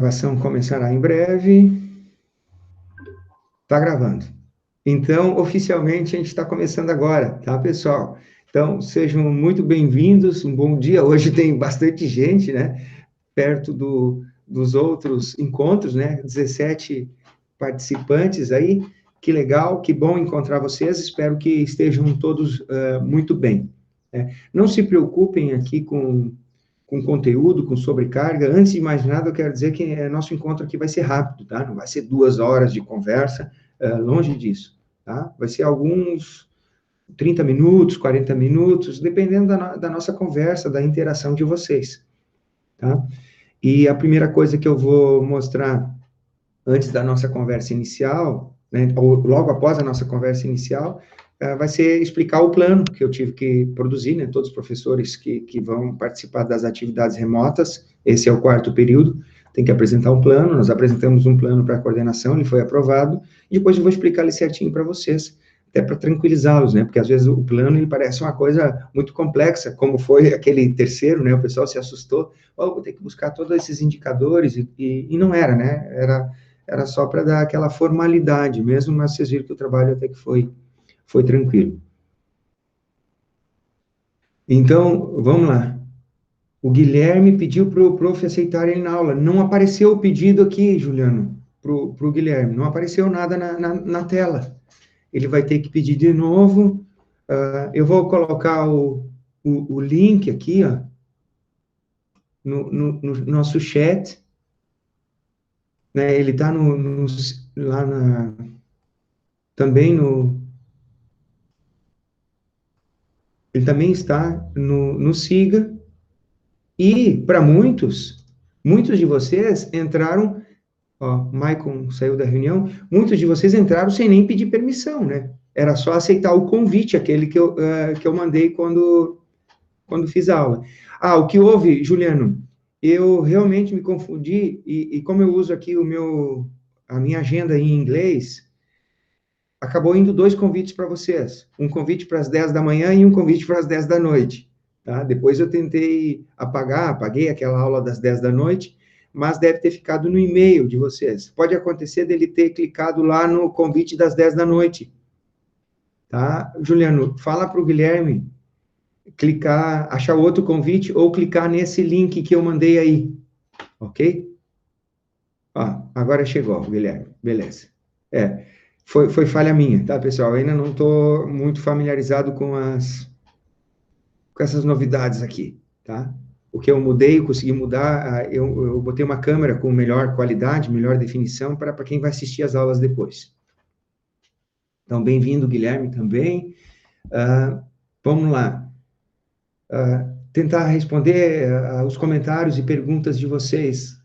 gravação começará em breve. Está gravando. Então, oficialmente, a gente está começando agora, tá, pessoal? Então, sejam muito bem-vindos, um bom dia. Hoje tem bastante gente, né? Perto dos outros encontros, né? 17 participantes aí. Que legal, que bom encontrar vocês. Espero que estejam todos muito bem. Né? Não se preocupem aqui com conteúdo, com sobrecarga. Antes de mais nada, eu quero dizer que nosso encontro aqui vai ser rápido, tá? Não vai ser 2 horas de conversa, longe disso, tá? Vai ser alguns 30 minutos, 40 minutos, dependendo da nossa conversa, da interação de vocês, tá? E a primeira coisa que eu vou mostrar antes da nossa conversa inicial, né, ou logo após a nossa conversa inicial, vai ser explicar o plano que eu tive que produzir, né, todos os professores que vão participar das atividades remotas, esse é o 4º período, tem que apresentar um plano, nós apresentamos um plano para a coordenação, ele foi aprovado, e depois eu vou explicar ele certinho para vocês, até para tranquilizá-los, né, porque às vezes o plano, ele parece uma coisa muito complexa, como foi aquele terceiro, né, o pessoal se assustou, vou ter que buscar todos esses indicadores, e não era, né, era só para dar aquela formalidade mesmo, mas vocês viram que o trabalho até que foi tranquilo. Então, vamos lá. O Guilherme pediu para o prof aceitar ele na aula. Não apareceu o pedido aqui, Juliano, para o Guilherme. Não apareceu nada na tela. Ele vai ter que pedir de novo. Eu vou colocar o link aqui, ó, no nosso chat. Né? Ele está lá também ele também está no SIGA, e para muitos de vocês entraram, ó, Maicon saiu da reunião, muitos de vocês entraram sem nem pedir permissão, né? Era só aceitar o convite, aquele que eu mandei quando fiz a aula. O que houve, Juliano, eu realmente me confundi, e como eu uso aqui a minha agenda em inglês, acabou indo 2 convites para vocês. Um convite para as 10 da manhã e um convite para as 10 da noite. Tá? Depois eu tentei apaguei aquela aula das 10 da noite, mas deve ter ficado no e-mail de vocês. Pode acontecer dele ter clicado lá no convite das 10 da noite. Tá? Juliano, fala para o Guilherme clicar, achar outro convite ou clicar nesse link que eu mandei aí. Ok? Agora chegou, Guilherme. Beleza. Foi falha minha, tá, pessoal? Eu ainda não estou muito familiarizado com essas novidades aqui, tá? O que eu mudei, eu consegui mudar, eu botei uma câmera com melhor qualidade, melhor definição, para quem vai assistir as aulas depois. Então, bem-vindo, Guilherme, também. Vamos lá. Tentar responder os comentários e perguntas de vocês.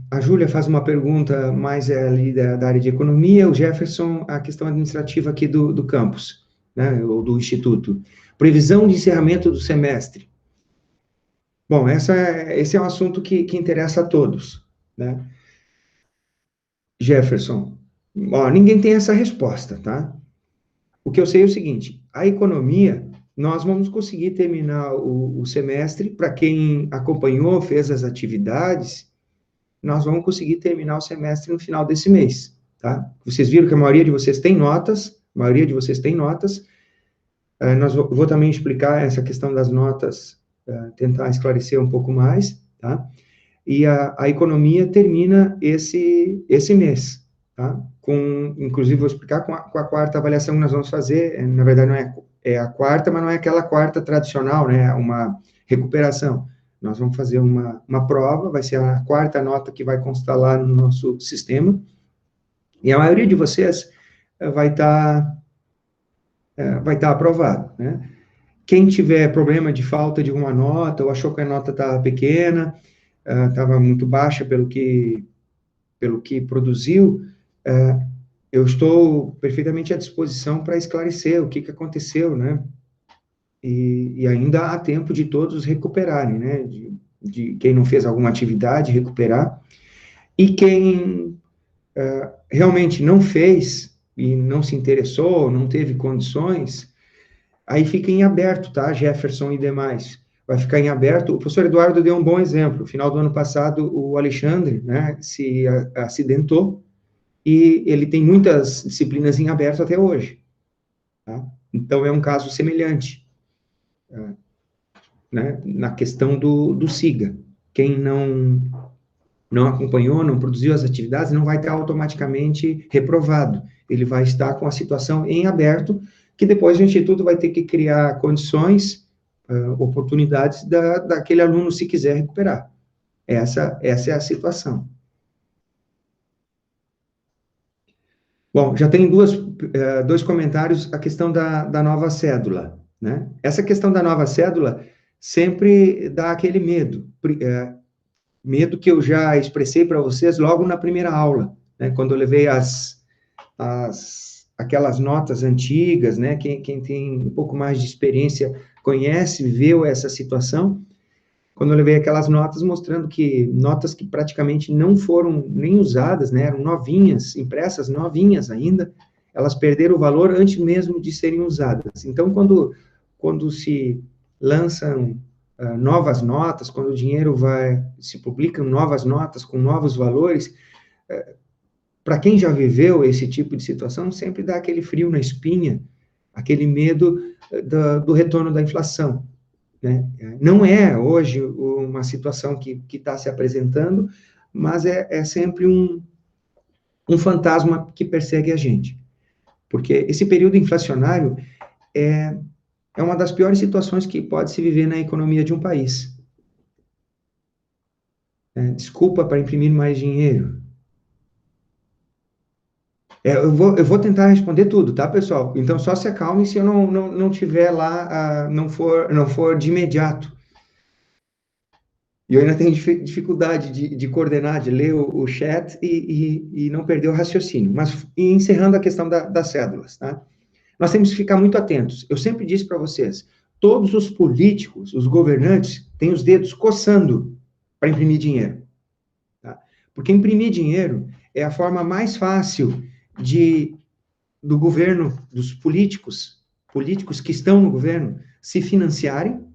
A Júlia faz uma pergunta mais ali da área de economia, o Jefferson, a questão administrativa aqui do campus, né, ou do instituto. Previsão de encerramento do semestre. Bom, esse é um assunto que interessa a todos, né? Jefferson, ninguém tem essa resposta, tá? O que eu sei é o seguinte, a economia, nós vamos conseguir terminar o semestre, para quem acompanhou, fez as atividades, nós vamos conseguir terminar o semestre no final desse mês, tá? Vocês viram que a maioria de vocês tem notas, vou também explicar essa questão das notas, tentar esclarecer um pouco mais, tá? E a economia termina esse mês, tá? Inclusive, vou explicar com a 4ª avaliação que nós vamos fazer, na verdade não é a 4ª, mas não é aquela 4ª tradicional, né? Uma recuperação. Nós vamos fazer uma prova, vai ser a 4ª nota que vai constar lá no nosso sistema, e a maioria de vocês vai estar aprovado, né? Quem tiver problema de falta de uma nota, ou achou que a nota estava pequena, estava muito baixa pelo que produziu, eu estou perfeitamente à disposição para esclarecer o que aconteceu, né? E ainda há tempo de todos recuperarem, né? De quem não fez alguma atividade, recuperar. E quem realmente não fez e não se interessou, não teve condições, aí fica em aberto, tá, Jefferson e demais. vai ficar em aberto. O professor Eduardo deu um bom exemplo. No final do ano passado, o Alexandre, né, se acidentou e ele tem muitas disciplinas em aberto até hoje. Tá? Então, é um caso semelhante, né, na questão do SIGA. Quem não acompanhou, não produziu as atividades, não vai estar automaticamente reprovado. Ele vai estar com a situação em aberto, que depois o Instituto vai ter que criar condições, oportunidades daquele aluno, se quiser recuperar. Essa é a situação. Bom, já tem dois comentários, a questão da nova cédula, né? Essa questão da nova cédula sempre dá aquele medo, medo que eu já expressei para vocês logo na primeira aula, né? Quando eu levei aquelas notas antigas, né? Quem tem um pouco mais de experiência conhece, viveu essa situação. Quando eu levei aquelas notas mostrando que notas que praticamente não foram nem usadas, né? Eram novinhas, impressas novinhas ainda, elas perderam o valor antes mesmo de serem usadas. Então, quando se lançam novas notas, quando o dinheiro se publicam novas notas com novos valores, para quem já viveu esse tipo de situação, sempre dá aquele frio na espinha, aquele medo do retorno da inflação, né? Não é hoje uma situação que está se apresentando, mas é sempre um fantasma que persegue a gente. Porque esse período inflacionário é uma das piores situações que pode se viver na economia de um país. Desculpa para imprimir mais dinheiro. Eu vou tentar responder tudo, tá, pessoal? Então, só se acalme se eu não tiver lá, não for de imediato. E eu ainda tenho dificuldade de coordenar, de ler o chat e não perder o raciocínio. Mas, encerrando a questão das cédulas, tá? Nós temos que ficar muito atentos. Eu sempre disse para vocês, todos os políticos, os governantes, têm os dedos coçando para imprimir dinheiro. Tá? Porque imprimir dinheiro é a forma mais fácil do governo, dos políticos que estão no governo, se financiarem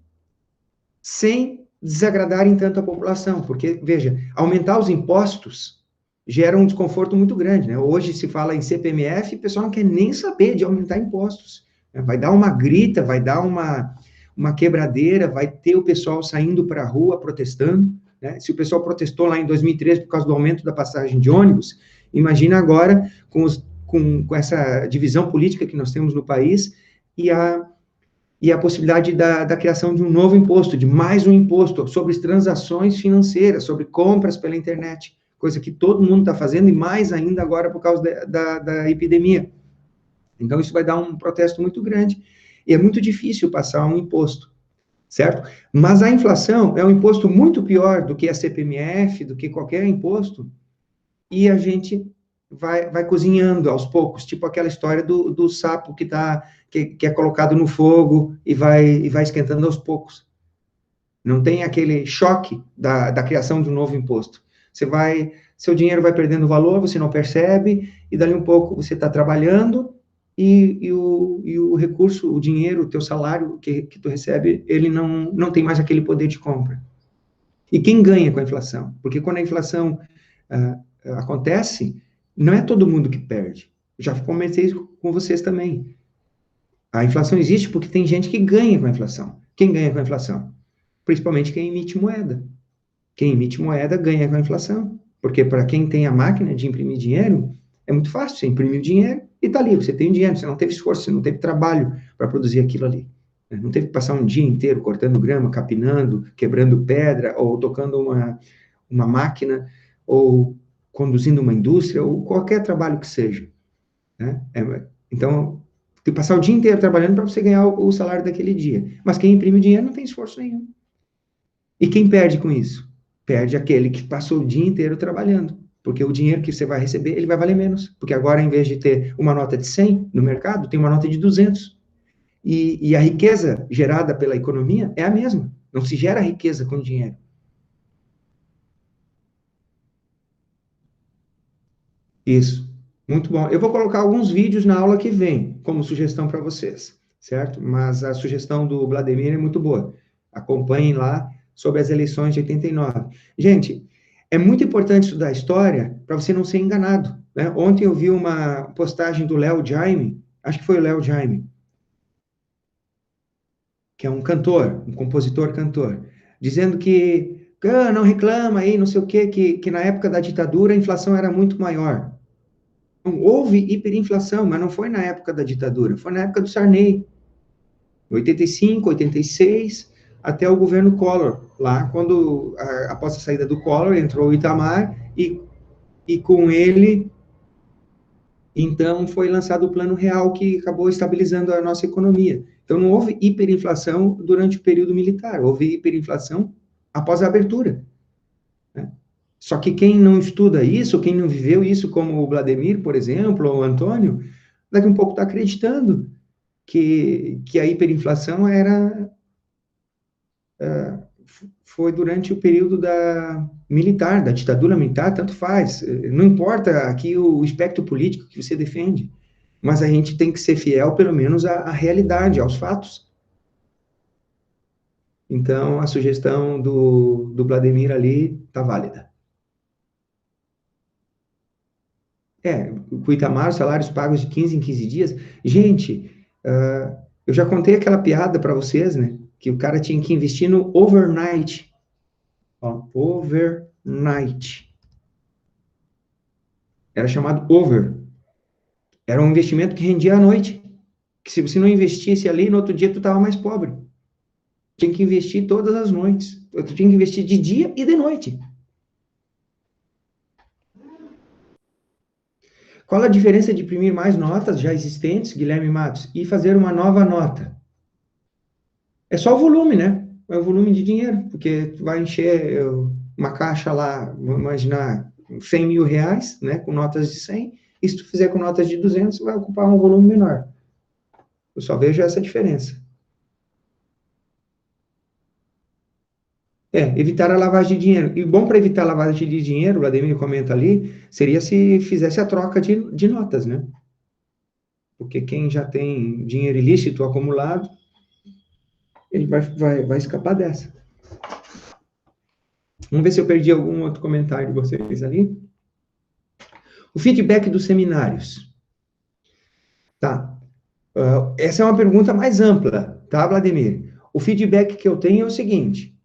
sem desagradarem tanto a população, porque, veja, aumentar os impostos gera um desconforto muito grande, né? Hoje se fala em CPMF, o pessoal não quer nem saber de aumentar impostos, né? Vai dar uma grita, vai dar uma quebradeira, vai ter o pessoal saindo para a rua protestando, né? Se o pessoal protestou lá em 2013 por causa do aumento da passagem de ônibus, imagina agora com essa divisão política que nós temos no país e a possibilidade da criação de um novo imposto, de mais um imposto sobre as transações financeiras, sobre compras pela internet, coisa que todo mundo está fazendo, e mais ainda agora por causa da epidemia. Então, isso vai dar um protesto muito grande, e é muito difícil passar um imposto, certo? Mas a inflação é um imposto muito pior do que a CPMF, do que qualquer imposto, e a gente vai cozinhando aos poucos, tipo aquela história do sapo que é colocado no fogo e vai esquentando aos poucos. Não tem aquele choque da criação de um novo imposto. Seu dinheiro vai perdendo valor, você não percebe, e dali um pouco você está trabalhando, e o recurso, o dinheiro, o teu salário que tu recebe, ele não tem mais aquele poder de compra. E quem ganha com a inflação? Porque quando a inflação acontece, não é todo mundo que perde. Já comentei isso com vocês também. A inflação existe porque tem gente que ganha com a inflação. Quem ganha com a inflação? Principalmente quem emite moeda. Quem emite moeda ganha com a inflação. Porque para quem tem a máquina de imprimir dinheiro, é muito fácil. Você imprime o dinheiro e está ali. Você tem o dinheiro, você não teve esforço, você não teve trabalho para produzir aquilo ali. Não teve que passar um dia inteiro cortando grama, capinando, quebrando pedra, ou tocando uma máquina, ou conduzindo uma indústria, ou qualquer trabalho que seja. Né? Então, tem que passar o dia inteiro trabalhando para você ganhar o salário daquele dia. Mas quem imprime o dinheiro não tem esforço nenhum. E quem perde com isso? Perde aquele que passou o dia inteiro trabalhando. Porque o dinheiro que você vai receber, ele vai valer menos. Porque agora, em vez de ter uma nota de 100 no mercado, tem uma nota de 200. E a riqueza gerada pela economia é a mesma. Não se gera riqueza com dinheiro. Isso. Muito bom. Eu vou colocar alguns vídeos na aula que vem, como sugestão para vocês, certo? Mas a sugestão do Vladimir é muito boa. Acompanhem lá sobre as eleições de 89. Gente, é muito importante estudar a história para você não ser enganado, né? Ontem eu vi uma postagem do Léo Jaime, acho que foi o Léo Jaime, que é um cantor, um compositor-cantor, dizendo que não reclama aí, não sei o quê, que na época da ditadura a inflação era muito maior. Então, houve hiperinflação, mas não foi na época da ditadura, foi na época do Sarney, 85, 86, até o governo Collor, lá quando, após a saída do Collor, entrou o Itamar e com ele, então, foi lançado o Plano Real, que acabou estabilizando a nossa economia. Então, não houve hiperinflação durante o período militar, houve hiperinflação após a abertura, né? Só que quem não estuda isso, quem não viveu isso, como o Vladimir, por exemplo, ou o Antônio, daqui a um pouco está acreditando que a hiperinflação foi durante o período da ditadura militar, tanto faz. Não importa aqui o espectro político que você defende, mas a gente tem que ser fiel, pelo menos, à realidade, aos fatos. Então, a sugestão do Vladimir ali está válida. O Itamar, salários pagos de 15 em 15 dias. Gente, eu já contei aquela piada para vocês, né? Que o cara tinha que investir no overnight. Ó, overnight. Era chamado over. Era um investimento que rendia à noite. Que se você não investisse ali, no outro dia tu estava mais pobre. Tinha que investir todas as noites. Tu tinha que investir de dia e de noite. Qual a diferença de imprimir mais notas já existentes, Guilherme Matos, e fazer uma nova nota? É só o volume, né? É o volume de dinheiro, porque tu vai encher uma caixa lá, vamos imaginar, 100 mil reais, né, com notas de 100, e se tu fizer com notas de 200, vai ocupar um volume menor. Eu só vejo essa diferença. Evitar a lavagem de dinheiro. E bom para evitar a lavagem de dinheiro, o Vladimir comenta ali, seria se fizesse a troca de notas, né? Porque quem já tem dinheiro ilícito acumulado, ele vai escapar dessa. Vamos ver se eu perdi algum outro comentário de vocês ali. O feedback dos seminários. Tá. Essa é uma pergunta mais ampla, tá, Vladimir? O feedback que eu tenho é o seguinte,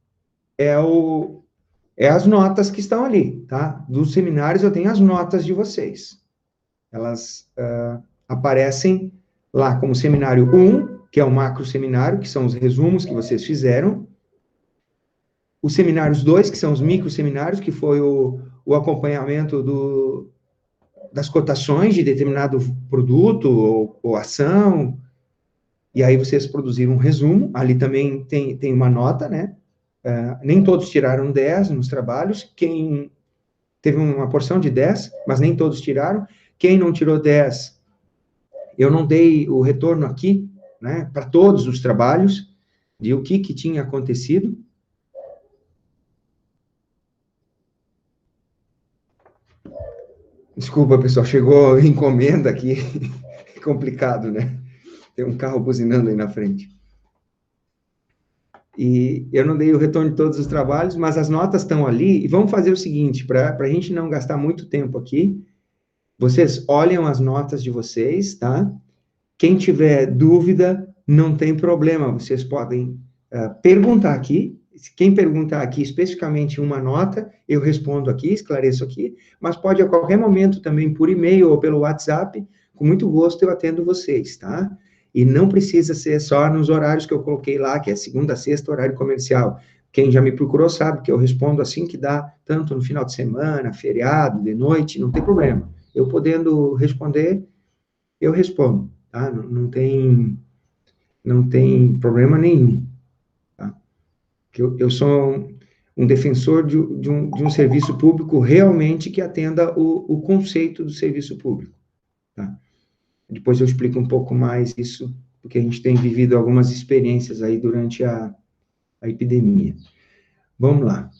é as notas que estão ali, tá? Dos seminários eu tenho as notas de vocês. Elas aparecem lá como seminário 1, que é o macro seminário, que são os resumos que vocês fizeram. Os seminários 2, que são os micro seminários, que foi o acompanhamento das cotações de determinado produto ou ação, e aí vocês produziram um resumo, ali também tem uma nota, né? Nem todos tiraram 10 nos trabalhos, quem teve uma porção de 10, mas nem todos tiraram. Quem não tirou 10, eu não dei o retorno aqui, né, para todos os trabalhos, de o que tinha acontecido. Desculpa, pessoal, chegou encomenda aqui, é complicado, né? Tem um carro buzinando aí na frente. E eu não dei o retorno de todos os trabalhos, mas as notas estão ali, e vamos fazer o seguinte, para a gente não gastar muito tempo aqui, vocês olham as notas de vocês, tá? Quem tiver dúvida, não tem problema, vocês podem perguntar aqui. Quem perguntar aqui especificamente uma nota, eu respondo aqui, esclareço aqui, mas pode a qualquer momento também por e-mail ou pelo WhatsApp, com muito gosto eu atendo vocês, tá? E não precisa ser só nos horários que eu coloquei lá, que é segunda a sexta, horário comercial. Quem já me procurou sabe que eu respondo assim que dá, tanto no final de semana, feriado, de noite, não tem problema. Eu podendo responder, eu respondo, tá? Não tem problema nenhum. Eu sou um defensor de um serviço público realmente que atenda o conceito do serviço público. Tá? Depois eu explico um pouco mais isso, porque a gente tem vivido algumas experiências aí durante a epidemia. Vamos lá.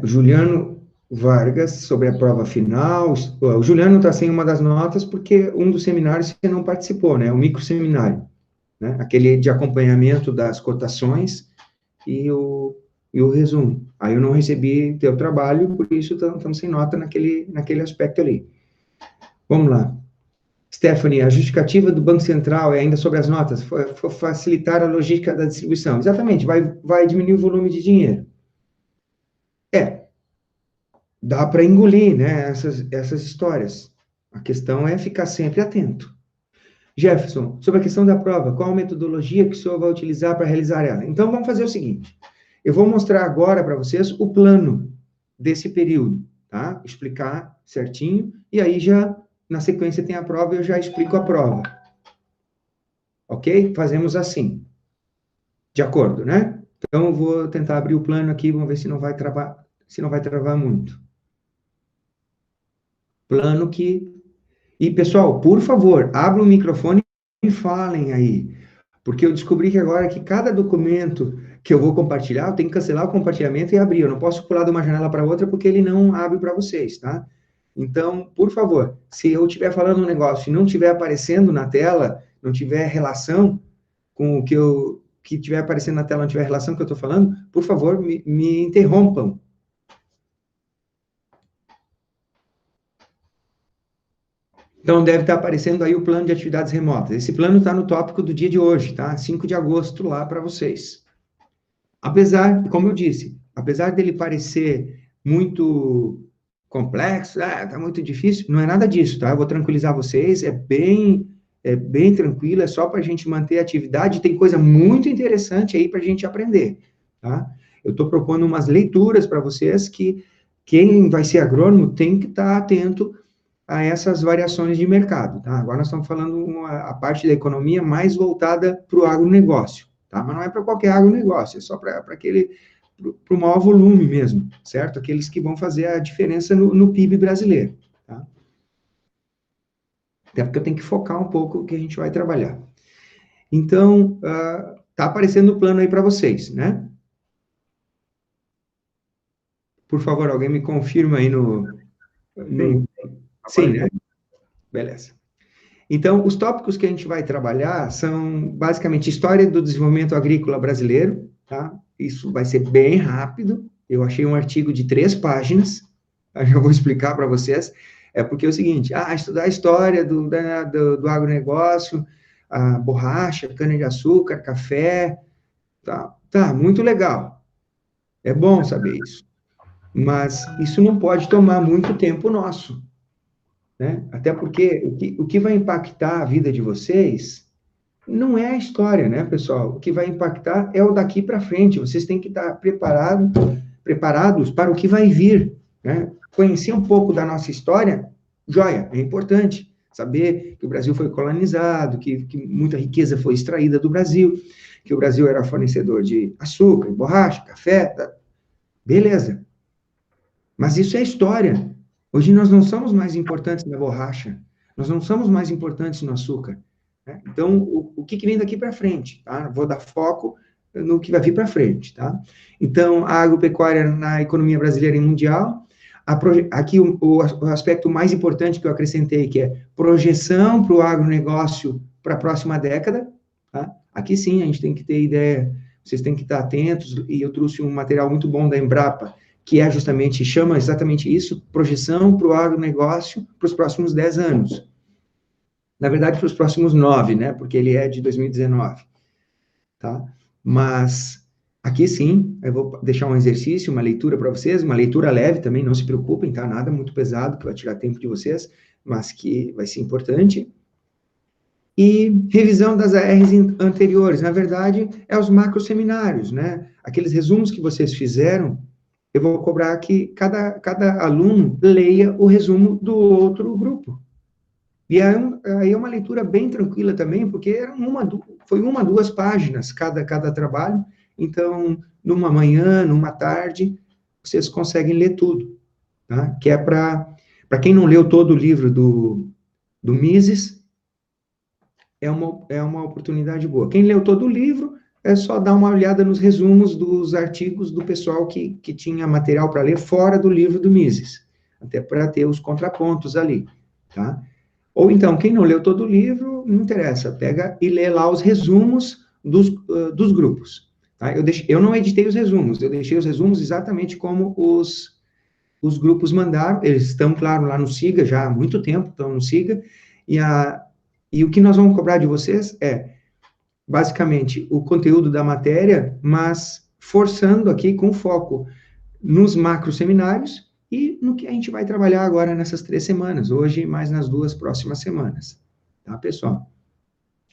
O Juliano Vargas, sobre a prova final. O Juliano está sem uma das notas porque um dos seminários você não participou, né? O micro seminário. né? Aquele de acompanhamento das cotações e o resumo. Aí eu não recebi teu trabalho, por isso estamos sem nota naquele aspecto ali. Vamos lá. Stephanie, a justificativa do Banco Central é ainda sobre as notas, foi facilitar a logística da distribuição. Exatamente, vai diminuir o volume de dinheiro. Dá para engolir, né, essas histórias. A questão é ficar sempre atento. Jefferson, sobre a questão da prova, qual a metodologia que o senhor vai utilizar para realizar ela? Então, vamos fazer o seguinte. Eu vou mostrar agora para vocês o plano desse período, tá? Explicar certinho, e aí já, na sequência, tem a prova, eu já explico a prova. Ok? Fazemos assim. De acordo, né? Então, eu vou tentar abrir o plano aqui, vamos ver se não vai travar muito. Plano que... E, pessoal, por favor, abra o microfone e falem aí. Porque eu descobri que agora que cada documento que eu vou compartilhar, eu tenho que cancelar o compartilhamento e abrir. Eu não posso pular de uma janela para outra porque ele não abre para vocês, tá? Então, por favor, se eu estiver falando um negócio e não estiver aparecendo na tela, não tiver relação com o que estiver aparecendo na tela, não tiver relação com o que eu estou falando, por favor, me interrompam. Então, deve estar aparecendo aí o plano de atividades remotas. Esse plano está no tópico do dia de hoje, tá? 5 de agosto, lá para vocês. Apesar, como eu disse, apesar dele parecer muito complexo, tá muito difícil, não é nada disso, tá? Eu vou tranquilizar vocês, é bem tranquilo, é só para a gente manter a atividade, tem coisa muito interessante aí para a gente aprender, tá? Eu estou propondo umas leituras para vocês que quem vai ser agrônomo tem que estar atento a essas variações de mercado, tá? Agora nós estamos falando a parte da economia mais voltada para o agronegócio, tá? Mas não é para qualquer agronegócio, é só para o maior volume mesmo, certo? Aqueles que vão fazer a diferença no PIB brasileiro, tá? Até porque eu tenho que focar um pouco o que a gente vai trabalhar. Então, tá aparecendo o plano aí para vocês, né? Por favor, alguém me confirma aí Sim, né? Beleza. Então, os tópicos que a gente vai trabalhar são, basicamente, história do desenvolvimento agrícola brasileiro, tá? Isso vai ser bem rápido. Eu achei um artigo de 3 páginas, eu vou explicar para vocês. É porque é o seguinte, estudar a história do agronegócio, a borracha, cana-de-açúcar, café, tá, muito legal. É bom saber isso. Mas isso não pode tomar muito tempo nosso, né? Até porque o que vai impactar a vida de vocês não é a história, né, pessoal? O que vai impactar é o daqui para frente. Vocês têm que estar preparados para o que vai vir, né? Conhecer um pouco da nossa história, joia, é importante. Saber que o Brasil foi colonizado, que muita riqueza foi extraída do Brasil, que o Brasil era fornecedor de açúcar, borracha, café, beleza. Mas isso é história. Hoje nós não somos mais importantes na borracha, nós não somos mais importantes no açúcar, né? Então, o que vem daqui para frente, tá? Vou dar foco no que vai vir para frente, tá? Então, a agropecuária na economia brasileira e mundial, aqui o aspecto mais importante que eu acrescentei, que é projeção para o agronegócio para a próxima década, tá? Aqui sim, a gente tem que ter ideia, vocês têm que estar atentos, e eu trouxe um material muito bom da Embrapa, que é justamente, chama exatamente isso, projeção para o agronegócio para os próximos 10 anos. Na verdade, para os próximos 9, né? Porque ele é de 2019, tá? Mas, aqui sim, eu vou deixar um exercício, uma leitura para vocês, uma leitura leve também, não se preocupem, tá? Nada muito pesado, que vai tirar tempo de vocês, mas que vai ser importante. E revisão das ARs anteriores, na verdade, é os macroseminários, né? Aqueles resumos que vocês fizeram, eu vou cobrar que cada aluno leia o resumo do outro grupo. E aí é uma leitura bem tranquila também, porque foi 2 páginas cada trabalho, então, numa manhã, numa tarde, vocês conseguem ler tudo, tá? Que é para quem não leu todo o livro do Mises, é uma oportunidade boa. Quem leu todo o livro, é só dar uma olhada nos resumos dos artigos do pessoal que tinha material para ler fora do livro do Mises, até para ter os contrapontos ali, tá? Ou então, quem não leu todo o livro, não interessa, pega e lê lá os resumos dos grupos. Tá? Eu não editei os resumos, eu deixei os resumos exatamente como os grupos mandaram, eles estão, claro, lá no SIGA já há muito tempo, estão no SIGA, e o que nós vamos cobrar de vocês é, basicamente, o conteúdo da matéria, mas forçando aqui com foco nos macro seminários e no que a gente vai trabalhar agora nessas 3 semanas, hoje mais nas 2 próximas semanas, tá, pessoal?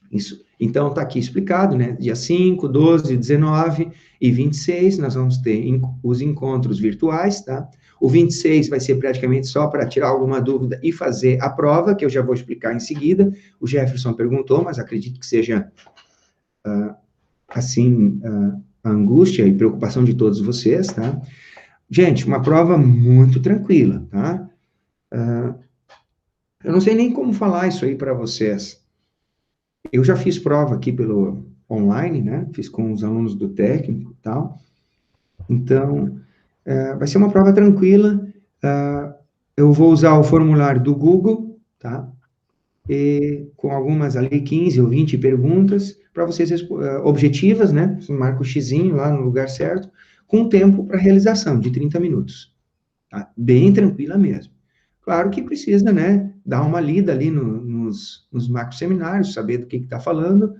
Isso. Então, está aqui explicado, né? Dia 5, 12, 19 e 26, nós vamos ter os encontros virtuais, tá? O 26 vai ser praticamente só para tirar alguma dúvida e fazer a prova, que eu já vou explicar em seguida. O Jefferson perguntou, mas acredito que seja, assim, a angústia e preocupação de todos vocês, tá? Gente, uma prova muito tranquila, tá? Eu não sei nem como falar isso aí para vocês. Eu já fiz prova aqui pelo online, né? Fiz com os alunos do técnico e tal. Então, vai ser uma prova tranquila. Eu vou usar o formulário do Google, tá? E com algumas ali 15 ou 20 perguntas para vocês objetivas, né? Você marca o xizinho lá no lugar certo, com tempo para realização de 30 minutos. Tá? Bem tranquila mesmo. Claro que precisa, né, dar uma lida ali nos macro seminários, saber do que está falando,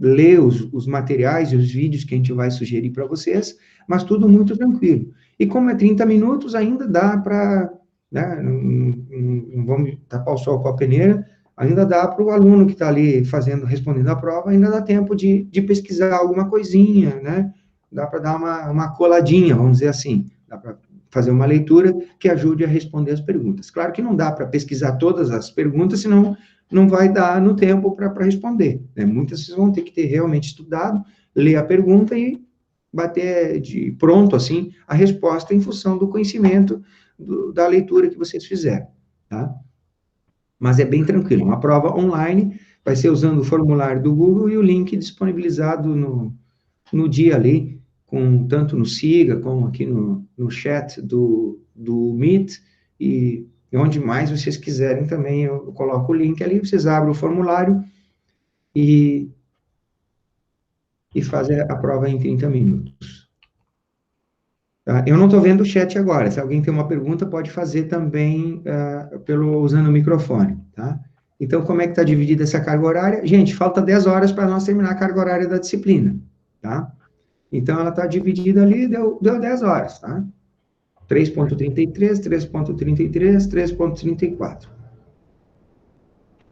ler os materiais e os vídeos que a gente vai sugerir para vocês, mas tudo muito tranquilo. E como é 30 minutos, ainda dá para, né, não vamos tapar o sol com a peneira, ainda dá para o aluno que está ali respondendo a prova, ainda dá tempo de pesquisar alguma coisinha, né? Dá para dar uma coladinha, vamos dizer assim. Dá para fazer uma leitura que ajude a responder as perguntas. Claro que não dá para pesquisar todas as perguntas, senão não vai dar no tempo para responder. Né? Muitas vocês vão ter que ter realmente estudado, ler a pergunta e bater de pronto, assim, a resposta em função do conhecimento da leitura que vocês fizeram, tá? Mas é bem tranquilo. Uma prova online vai ser usando o formulário do Google e o link disponibilizado no dia ali, tanto no SIGA, como aqui no chat do Meet, e onde mais vocês quiserem também, eu coloco o link ali, vocês abrem o formulário e fazem a prova em 30 minutos. Tá? Eu não estou vendo o chat agora, se alguém tem uma pergunta, pode fazer também usando o microfone, tá? Então, como é que está dividida essa carga horária? Gente, falta 10 horas para nós terminar a carga horária da disciplina, tá? Então, ela está dividida ali, deu 10 horas, tá? 3.33, 3.33, 3.34.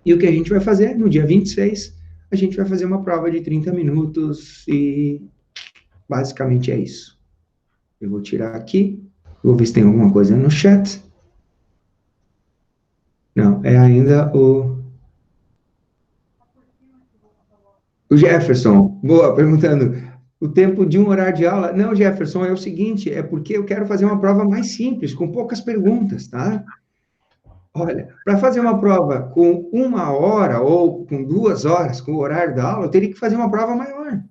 E o que a gente vai fazer? No dia 26, a gente vai fazer uma prova de 30 minutos e basicamente é isso. Eu vou tirar aqui, vou ver se tem alguma coisa no chat. Não, é ainda o Jefferson. Boa, perguntando o tempo de um horário de aula. Não, Jefferson, é o seguinte, é porque eu quero fazer uma prova mais simples, com poucas perguntas, tá? Olha, para fazer uma prova com 1 hora ou com 2 horas, com o horário da aula, eu teria que fazer uma prova maior,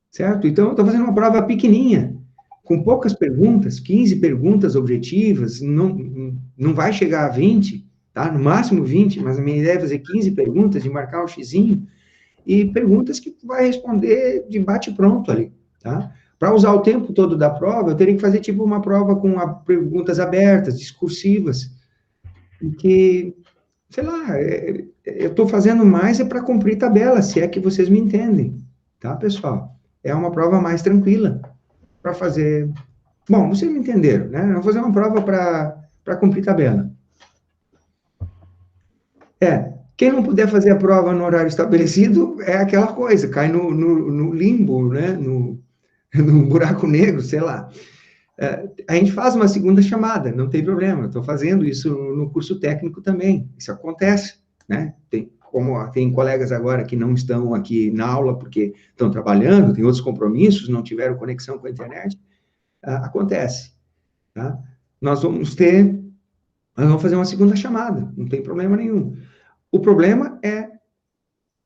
certo? Então, eu estou fazendo uma prova pequenininha, com poucas perguntas, 15 perguntas objetivas, não vai chegar a 20, tá? No máximo 20, mas a minha ideia é fazer 15 perguntas e marcar um xizinho, e perguntas que tu vai responder de bate-pronto ali, tá? Para usar o tempo todo da prova, eu teria que fazer tipo uma prova com perguntas abertas, discursivas, porque, sei lá, eu estou fazendo mais para cumprir tabela, se é que vocês me entendem, tá, pessoal? É uma prova mais tranquila para fazer. Bom, vocês me entenderam, né? Eu vou fazer uma prova para cumprir tabela. Quem não puder fazer a prova no horário estabelecido é aquela coisa, cai no limbo, né? No buraco negro, sei lá. A gente faz uma segunda chamada, não tem problema, estou fazendo isso no curso técnico também, isso acontece, né? Tem colegas agora que não estão aqui na aula porque estão trabalhando, tem outros compromissos, não tiveram conexão com a internet, acontece, tá? Nós vamos fazer uma segunda chamada, não tem problema nenhum. O problema é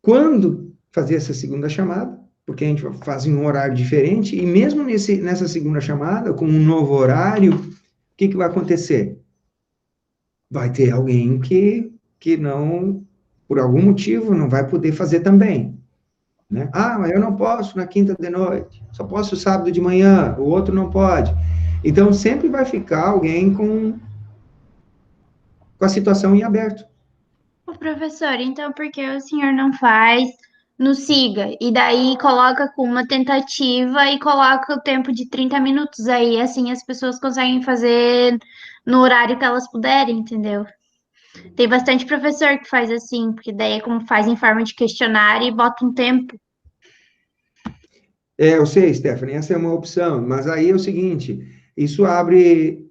quando fazer essa segunda chamada, porque a gente faz em um horário diferente, e mesmo nessa segunda chamada, com um novo horário, o que vai acontecer? Vai ter alguém que que não, por algum motivo, não vai poder fazer também, né? Ah, mas eu não posso na quinta de noite, só posso sábado de manhã, o outro não pode. Então, sempre vai ficar alguém com a situação em aberto. Ô, professor, então por que o senhor não faz no Siga? E daí coloca com uma tentativa e coloca o tempo de 30 minutos aí, assim as pessoas conseguem fazer no horário que elas puderem, entendeu? Tem bastante professor que faz assim, porque daí é como faz em forma de questionário e bota um tempo. Eu sei, Stephanie, essa é uma opção, mas aí é o seguinte, isso abre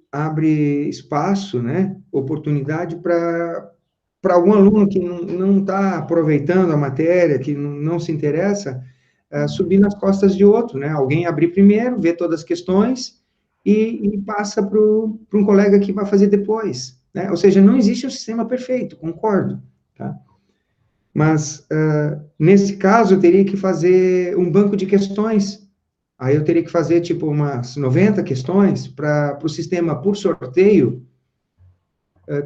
espaço, né, oportunidade para algum aluno que não está aproveitando a matéria, que não se interessa, subir nas costas de outro, né? Alguém abrir primeiro, ver todas as questões e passa para um colega que vai fazer depois, né? Ou seja, não existe um sistema perfeito, concordo, tá? Mas, nesse caso, eu teria que fazer um banco de questões. Aí eu teria que fazer, tipo, umas 90 questões para o sistema, por sorteio,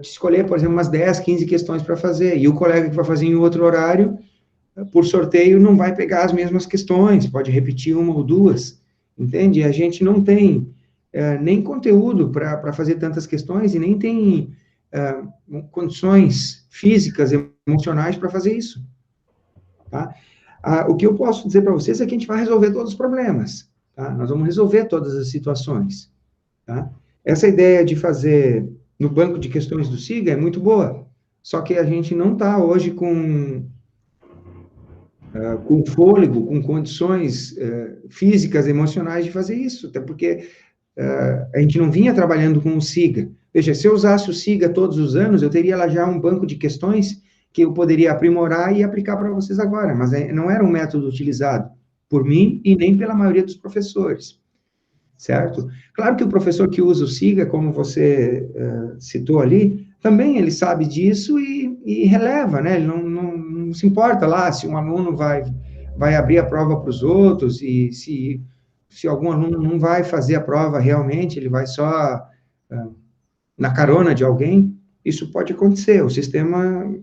escolher, por exemplo, umas 10, 15 questões para fazer. E o colega que vai fazer em outro horário, por sorteio, não vai pegar as mesmas questões, pode repetir uma ou duas, entende? A gente não tem nem conteúdo para fazer tantas questões e nem tem condições físicas, emocionais para fazer isso, tá? O que eu posso dizer para vocês é que a gente vai resolver todos os problemas, tá? Nós vamos resolver todas as situações, tá? Essa ideia de fazer no banco de questões do SIGA é muito boa, só que a gente não está hoje com fôlego, com condições físicas, emocionais de fazer isso, até porque a gente não vinha trabalhando com o SIGA. Veja, se eu usasse o SIGA todos os anos, eu teria lá já um banco de questões que eu poderia aprimorar e aplicar para vocês agora, mas não era um método utilizado por mim e nem pela maioria dos professores, certo? Claro que o professor que usa o SIGA, como você citou ali, também ele sabe disso e releva, né? Ele não se importa lá se um aluno vai abrir a prova para os outros e se algum aluno não vai fazer a prova realmente, ele vai só na carona de alguém, isso pode acontecer. O sistema,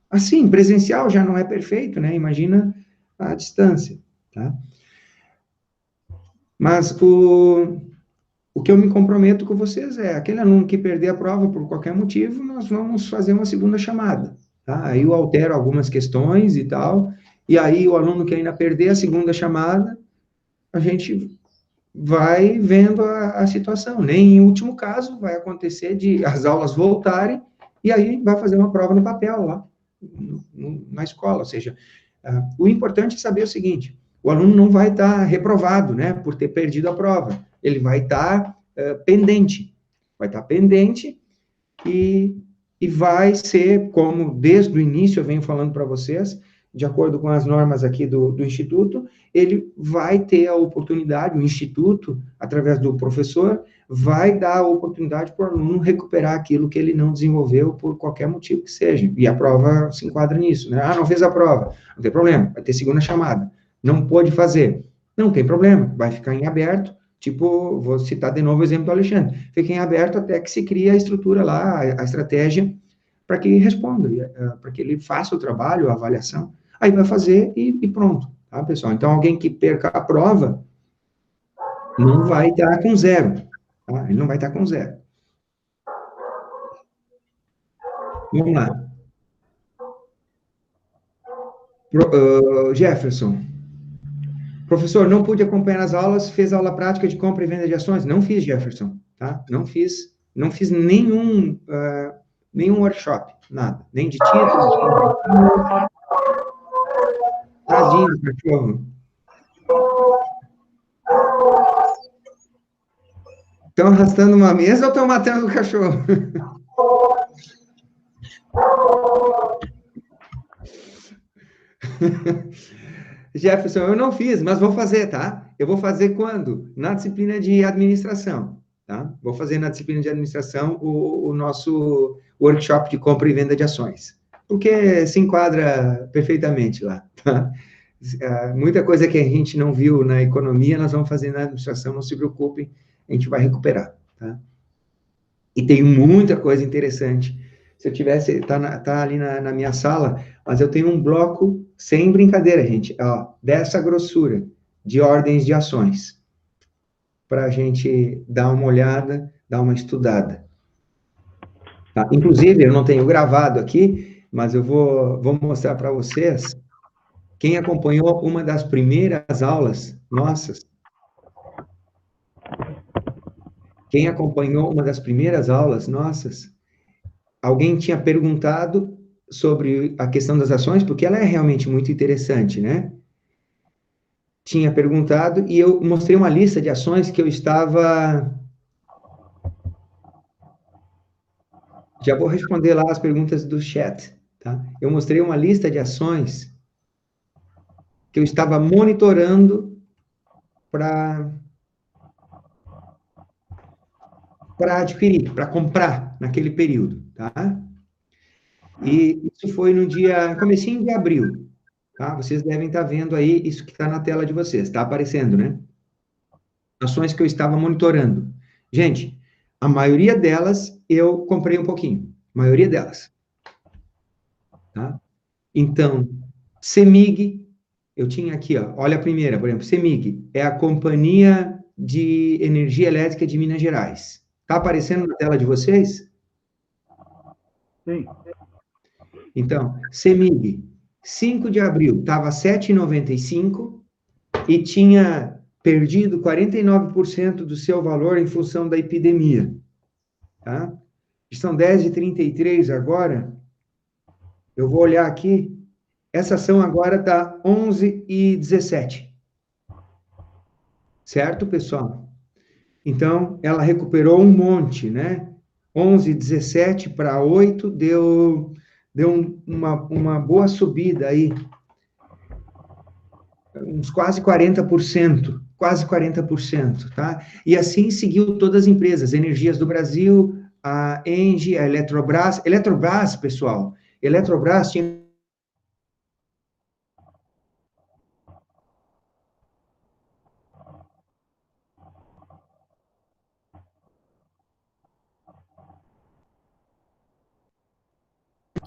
assim, presencial já não é perfeito, né? Imagina a distância, tá? Mas o que eu me comprometo com vocês é, aquele aluno que perder a prova por qualquer motivo, nós vamos fazer uma segunda chamada, tá? Aí eu altero algumas questões e tal, e aí o aluno que ainda perder a segunda chamada, a gente vai vendo a situação. Nem em último caso vai acontecer de as aulas voltarem, e aí vai fazer uma prova no papel lá, na escola, ou seja, o importante é saber o seguinte, o aluno não vai estar reprovado, né, por ter perdido a prova, ele vai estar pendente e, e vai ser, como desde o início eu venho falando para vocês, de acordo com as normas aqui do Instituto, ele vai ter a oportunidade, o Instituto, através do professor, vai dar a oportunidade para o aluno recuperar aquilo que ele não desenvolveu por qualquer motivo que seja. E a prova se enquadra nisso, né? Ah, não fez a prova, não tem problema, vai ter segunda chamada. Não pôde fazer, não tem problema, vai ficar em aberto. Tipo, vou citar de novo o exemplo do Alexandre. Fica em aberto até que se crie a estrutura lá, a estratégia, para que ele responda, para que ele faça o trabalho, a avaliação. Aí vai fazer e pronto, tá, pessoal? Então, alguém que perca a prova não vai estar com zero, tá? Ele não vai estar com zero. Vamos lá. Jefferson. Professor, não pude acompanhar as aulas, fez aula prática de compra e venda de ações? Não fiz, Jefferson, tá? Não fiz nenhum workshop, nada. Nem de título, tadinho do cachorro. Estão arrastando uma mesa ou estão matando o cachorro? Jefferson, eu não fiz, mas vou fazer, tá? Eu vou fazer quando? Na disciplina de administração, tá? Vou fazer na disciplina de administração o nosso workshop de compra e venda de ações, porque se enquadra perfeitamente lá, tá? Muita coisa que a gente não viu na economia, nós vamos fazer na administração, não se preocupem, a gente vai recuperar, tá? E tem muita coisa interessante se eu tivesse, tá ali na minha sala, mas eu tenho um bloco, sem brincadeira, gente, ó, dessa grossura, de ordens de ações, para a gente dar uma olhada, dar uma estudada. Tá? Inclusive, eu não tenho gravado aqui, mas eu vou mostrar para vocês. Quem acompanhou uma das primeiras aulas nossas, quem acompanhou uma das primeiras aulas nossas, alguém tinha perguntado sobre a questão das ações, porque ela é realmente muito interessante, né? Tinha perguntado e eu mostrei uma lista de ações que eu estava. Já vou responder lá as perguntas do chat, tá? Eu mostrei uma lista de ações que eu estava monitorando para adquirir, para comprar naquele período, tá? E isso foi no comecinho de abril, tá? Vocês devem estar vendo aí isso que está na tela de vocês, está aparecendo, né? Ações que eu estava monitorando. Gente, a maioria delas eu comprei um pouquinho, a maioria delas, tá? Então, CEMIG, eu tinha aqui, ó, olha a primeira, por exemplo, CEMIG é a Companhia de Energia Elétrica de Minas Gerais. Está aparecendo na tela de vocês? Sim. Então, CEMIG, 5 de abril, estava 7,95 e tinha perdido 49% do seu valor em função da epidemia. Tá? São 10h33 agora. Eu vou olhar aqui. Essa ação agora está 11h17. Certo, pessoal? Então, ela recuperou um monte, né? 11h17 para 8 deu uma boa subida aí, uns quase 40%, tá? E assim seguiu todas as empresas, Energias do Brasil, a Engie, a Eletrobras, pessoal, Eletrobras tinha...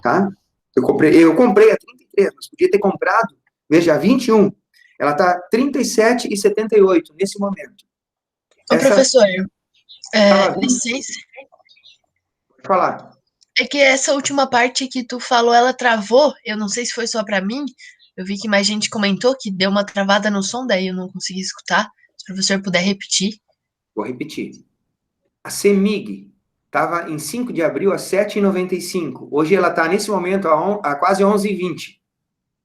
Tá? Eu comprei a 33, mas podia ter comprado, veja, a 21, ela está 37,78 nesse momento. Ô, professor, Pode licença, falar. é que essa última parte que tu falou, ela travou, eu não sei se foi só pra mim, eu vi que mais gente comentou que deu uma travada no som, daí eu não consegui escutar, se o professor puder repetir. Vou repetir. A CEMIG estava em 5 de abril a 7,95. Hoje ela está, nesse momento, a quase 11,20.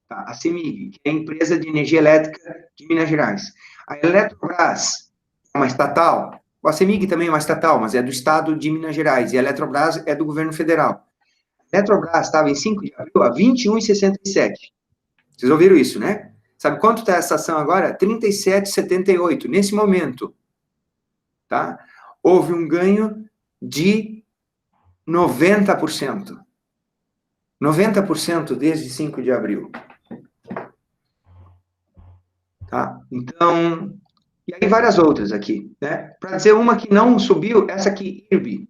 Tá? A CEMIG, que é a empresa de energia elétrica de Minas Gerais. A Eletrobras é uma estatal. A CEMIG também é uma estatal, mas é do estado de Minas Gerais. E a Eletrobras é do governo federal. A Eletrobras estava em 5 de abril a 21,67. Vocês ouviram isso, né? Sabe quanto está essa ação agora? 37,78, nesse momento. Tá? Houve um ganho de 90%. 90% desde 5 de abril. Tá? Então, e aí várias outras aqui, né? Para dizer uma que não subiu, essa aqui, IRB.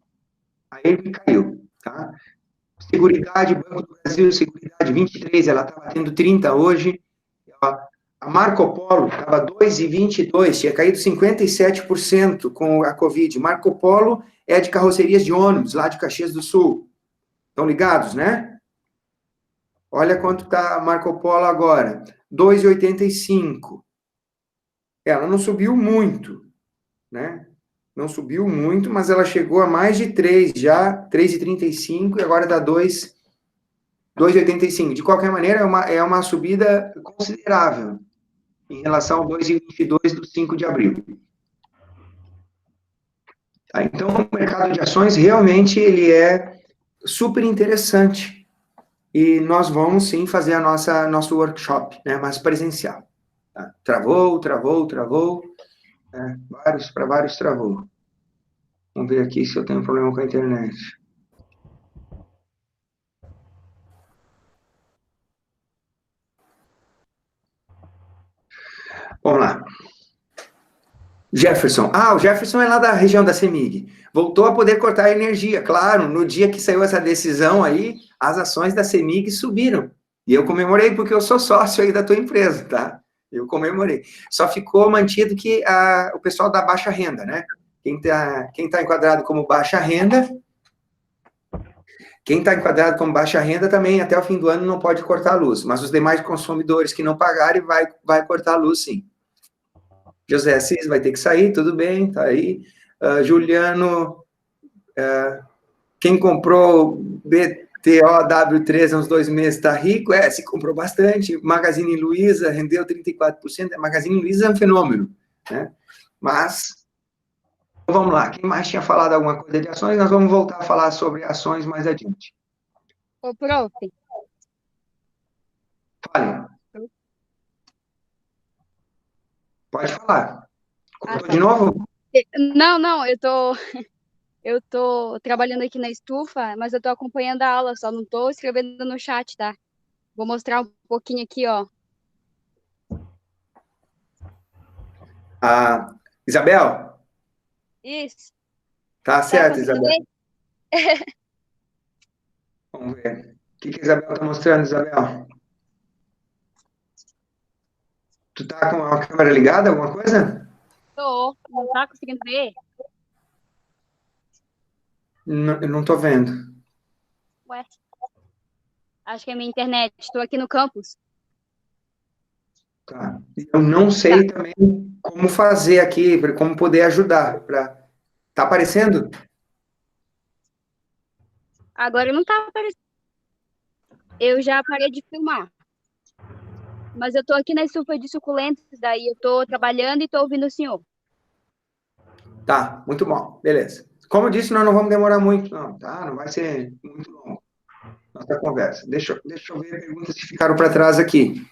A IRB caiu, tá? Seguridade, Banco do Brasil, Seguridade 23, ela está batendo 30 hoje. A Marco Polo estava 2,22, tinha caído 57% com a Covid. Marco Polo é de carrocerias de ônibus, lá de Caxias do Sul. Estão ligados, né? Olha quanto está a Marco Polo agora, 2,85. Ela não subiu muito, né? Não subiu muito, mas ela chegou a mais de 3 já, 3,35 e agora dá 2,85. De qualquer maneira, é uma subida considerável em relação ao 2,22 do 5 de abril. Tá? Então, o mercado de ações realmente ele é super interessante e nós vamos sim fazer nosso workshop, né, mais presencial. Tá? Travou. Para vários travou. Vamos ver aqui se eu tenho problema com a internet. Vamos lá. Jefferson. Ah, o Jefferson é lá da região da CEMIG. Voltou a poder cortar a energia. Claro, no dia que saiu essa decisão aí, as ações da CEMIG subiram. E eu comemorei porque eu sou sócio aí da tua empresa, tá? Eu comemorei. Só ficou mantido que o pessoal da baixa renda, né? Quem tá enquadrado como baixa renda, quem está enquadrado como baixa renda também, até o fim do ano, não pode cortar a luz. Mas os demais consumidores que não pagarem, vai cortar a luz, sim. José Assis vai ter que sair, tudo bem, tá aí. Juliano, quem comprou BTOW3 há uns 2 meses está rico? Se comprou bastante. Magazine Luiza rendeu 34%. Magazine Luiza é um fenômeno, né? Mas, vamos lá. Quem mais tinha falado alguma coisa de ações? Nós vamos voltar a falar sobre ações mais adiante. Ô, prof. Fale. Pode falar. Cortou tá. de novo? Não, eu tô trabalhando aqui na estufa, mas eu tô acompanhando a aula, só não tô escrevendo no chat, tá? Vou mostrar um pouquinho aqui, ó. Isabel? Isso. Tá certo, conseguindo Isabel. Vamos ver. O que a Isabel está mostrando, Isabel? Tu tá com a câmera ligada, alguma coisa? Tô. Não tá conseguindo ver? Não, eu não tô vendo. Ué. Acho que é minha internet. Estou aqui no campus. Tá. Eu não sei também como fazer aqui, como poder ajudar. Tá aparecendo? Agora não tá aparecendo. Eu já parei de filmar. Mas eu tô aqui na estufa de suculentas, daí eu tô trabalhando e tô ouvindo o senhor. Tá, muito bom. Beleza. Como eu disse, nós não vamos demorar muito, não, tá? Não vai ser muito longo nossa conversa. Deixa eu ver perguntas que ficaram para trás aqui.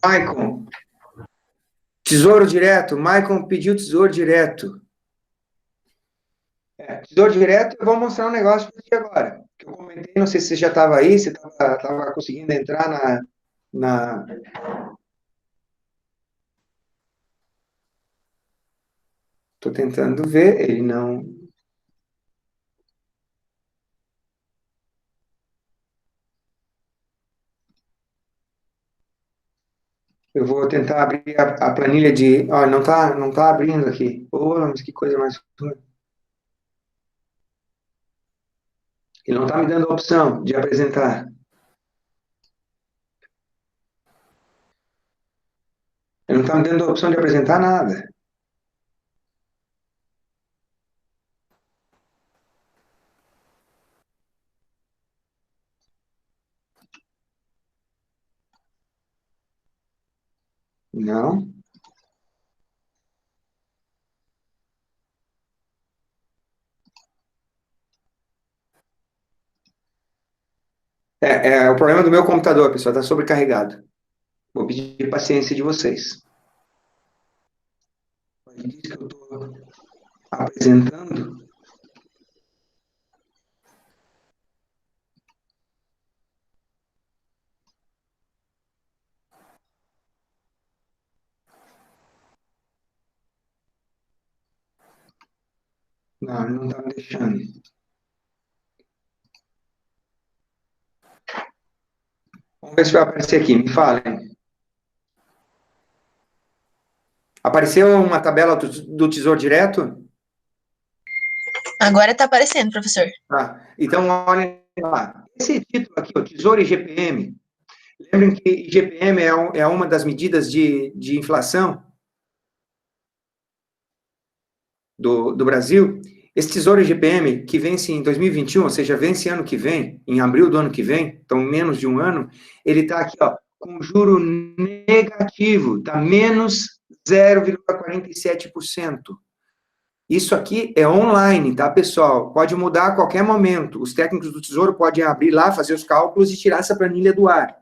Maicon. Tesouro direto. Maicon pediu tesouro direto. Tesouro direto, eu vou mostrar um negócio para você agora. Que eu comentei, não sei se você já estava aí, se estava conseguindo entrar na... Estou tentando ver, ele não... Eu vou tentar abrir a planilha de... Ó, não tá abrindo aqui. Pô, mas que coisa mais... Ele não está me dando a opção de apresentar. Ele não está me dando a opção de apresentar nada. Não. É o problema do meu computador, pessoal, está sobrecarregado. Vou pedir paciência de vocês. Diz que eu estou apresentando. Não, ele não está me deixando. Vamos ver se vai aparecer aqui. Me falem. Apareceu uma tabela do Tesouro Direto? Agora tá aparecendo, professor. Tá. Então, olhem lá. Esse título aqui, o Tesouro IGPM. Lembrem que IGPM é uma das medidas de inflação do Brasil. Esse Tesouro IGPM, que vence em 2021, ou seja, vence ano que vem, em abril do ano que vem, então menos de um ano, ele está aqui, ó, com juro negativo, está menos 0,47%. Isso aqui é online, tá, pessoal? Pode mudar a qualquer momento. Os técnicos do Tesouro podem abrir lá, fazer os cálculos e tirar essa planilha do ar.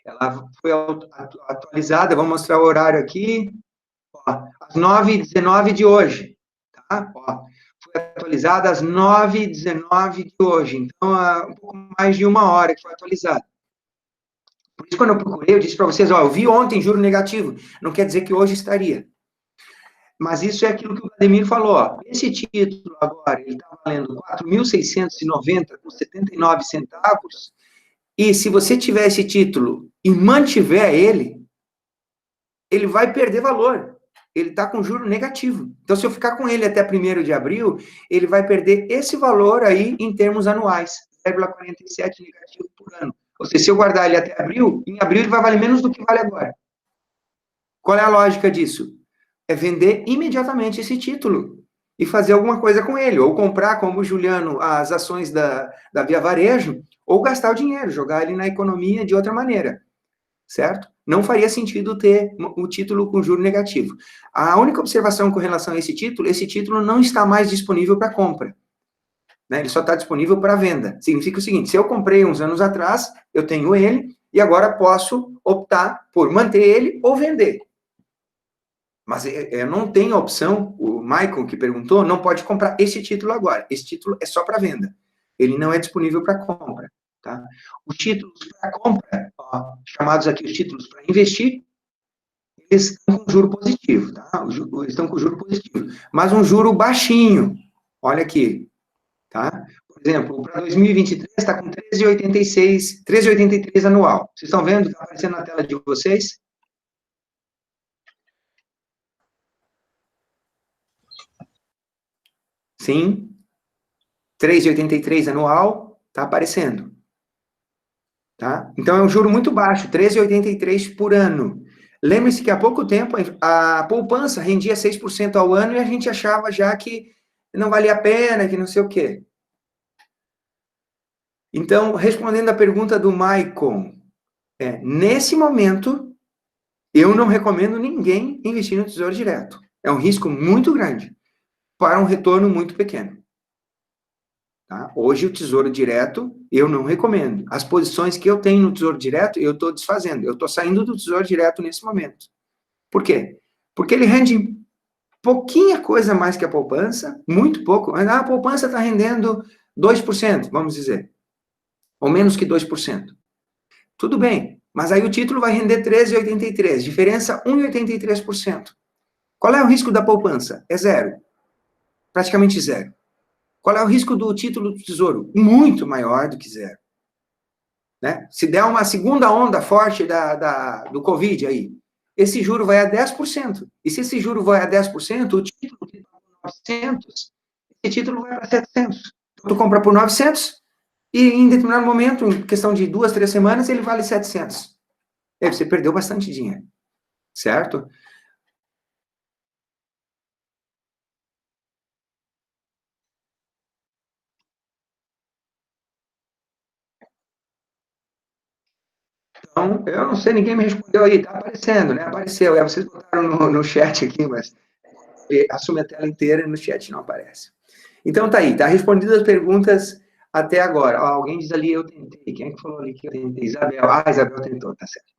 Ela foi atualizada, vou mostrar o horário aqui, ó, às 9h19 de hoje, tá? Ó, foi atualizada às 9h19 de hoje, então, um pouco mais de 1 hora que foi atualizada. Por isso, quando eu procurei, eu disse para vocês, ó, eu vi ontem juro negativo, não quer dizer que hoje estaria, Mas isso é aquilo que o Vladimir falou, ó. Esse título agora, ele está valendo 4.690,79 centavos, e se você tiver esse título e mantiver ele vai perder valor. Ele está com juro negativo. Então, se eu ficar com ele até 1º de abril, ele vai perder esse valor aí em termos anuais, 0,47 negativo por ano. Ou seja, se eu guardar ele até abril, em abril ele vai valer menos do que vale agora. Qual é a lógica disso? É vender imediatamente esse título e fazer alguma coisa com ele, ou comprar, como o Juliano, as ações da Via Varejo, ou gastar o dinheiro, jogar ele na economia de outra maneira, certo? Não faria sentido ter o título com juro negativo. A única observação com relação a esse título não está mais disponível para compra. Né? Ele só está disponível para venda. Significa o seguinte, se eu comprei uns anos atrás, eu tenho ele, e agora posso optar por manter ele ou vender. Mas eu não tenho a opção, o Michael que perguntou, não pode comprar esse título agora. Esse título é só para venda. Ele não é disponível para compra. Tá? Os títulos para compra, ó, chamados aqui os títulos para investir, eles estão com juro positivo, tá? Eles estão com juro positivo, mas um juro baixinho. Olha aqui, tá? Por exemplo, para 2023 está com 13,86, 13,83 anual. Vocês estão vendo? Está aparecendo na tela de vocês? Sim. 3,83 anual, está aparecendo. Tá? Então, é um juro muito baixo, 13,83 por ano. Lembre-se que há pouco tempo a poupança rendia 6% ao ano e a gente achava já que não valia a pena, que não sei o quê. Então, respondendo à pergunta do Maicon, nesse momento, eu não recomendo ninguém investir no Tesouro Direto. É um risco muito grande para um retorno muito pequeno. Tá? Hoje, o Tesouro Direto, eu não recomendo. As posições que eu tenho no Tesouro Direto, eu estou desfazendo. Eu estou saindo do Tesouro Direto nesse momento. Por quê? Porque ele rende pouquinha coisa mais que a poupança, muito pouco. A poupança está rendendo 2%, vamos dizer. Ou menos que 2%. Tudo bem, mas aí o título vai render 13,83%. Diferença 1,83%. Qual é o risco da poupança? É zero. Praticamente zero. Qual é o risco do título do Tesouro? Muito maior do que zero. Né? Se der uma segunda onda forte do Covid aí, esse juro vai a 10%. E se esse juro vai a 10%, o título que está por 900, esse título vai para 700. Então, tu compra por 900 e em determinado momento, em questão de 2, 3 semanas, ele vale 700. E aí você perdeu bastante dinheiro. Certo? Então, eu não sei, ninguém me respondeu aí, tá aparecendo, né? Apareceu, vocês botaram no chat aqui, mas assume a tela inteira e no chat não aparece. Então, tá aí, tá respondidas as perguntas até agora. Ó, alguém diz ali, eu tentei. Quem é que falou ali que eu tentei? Isabel. Ah, Isabel tentou, tá certo.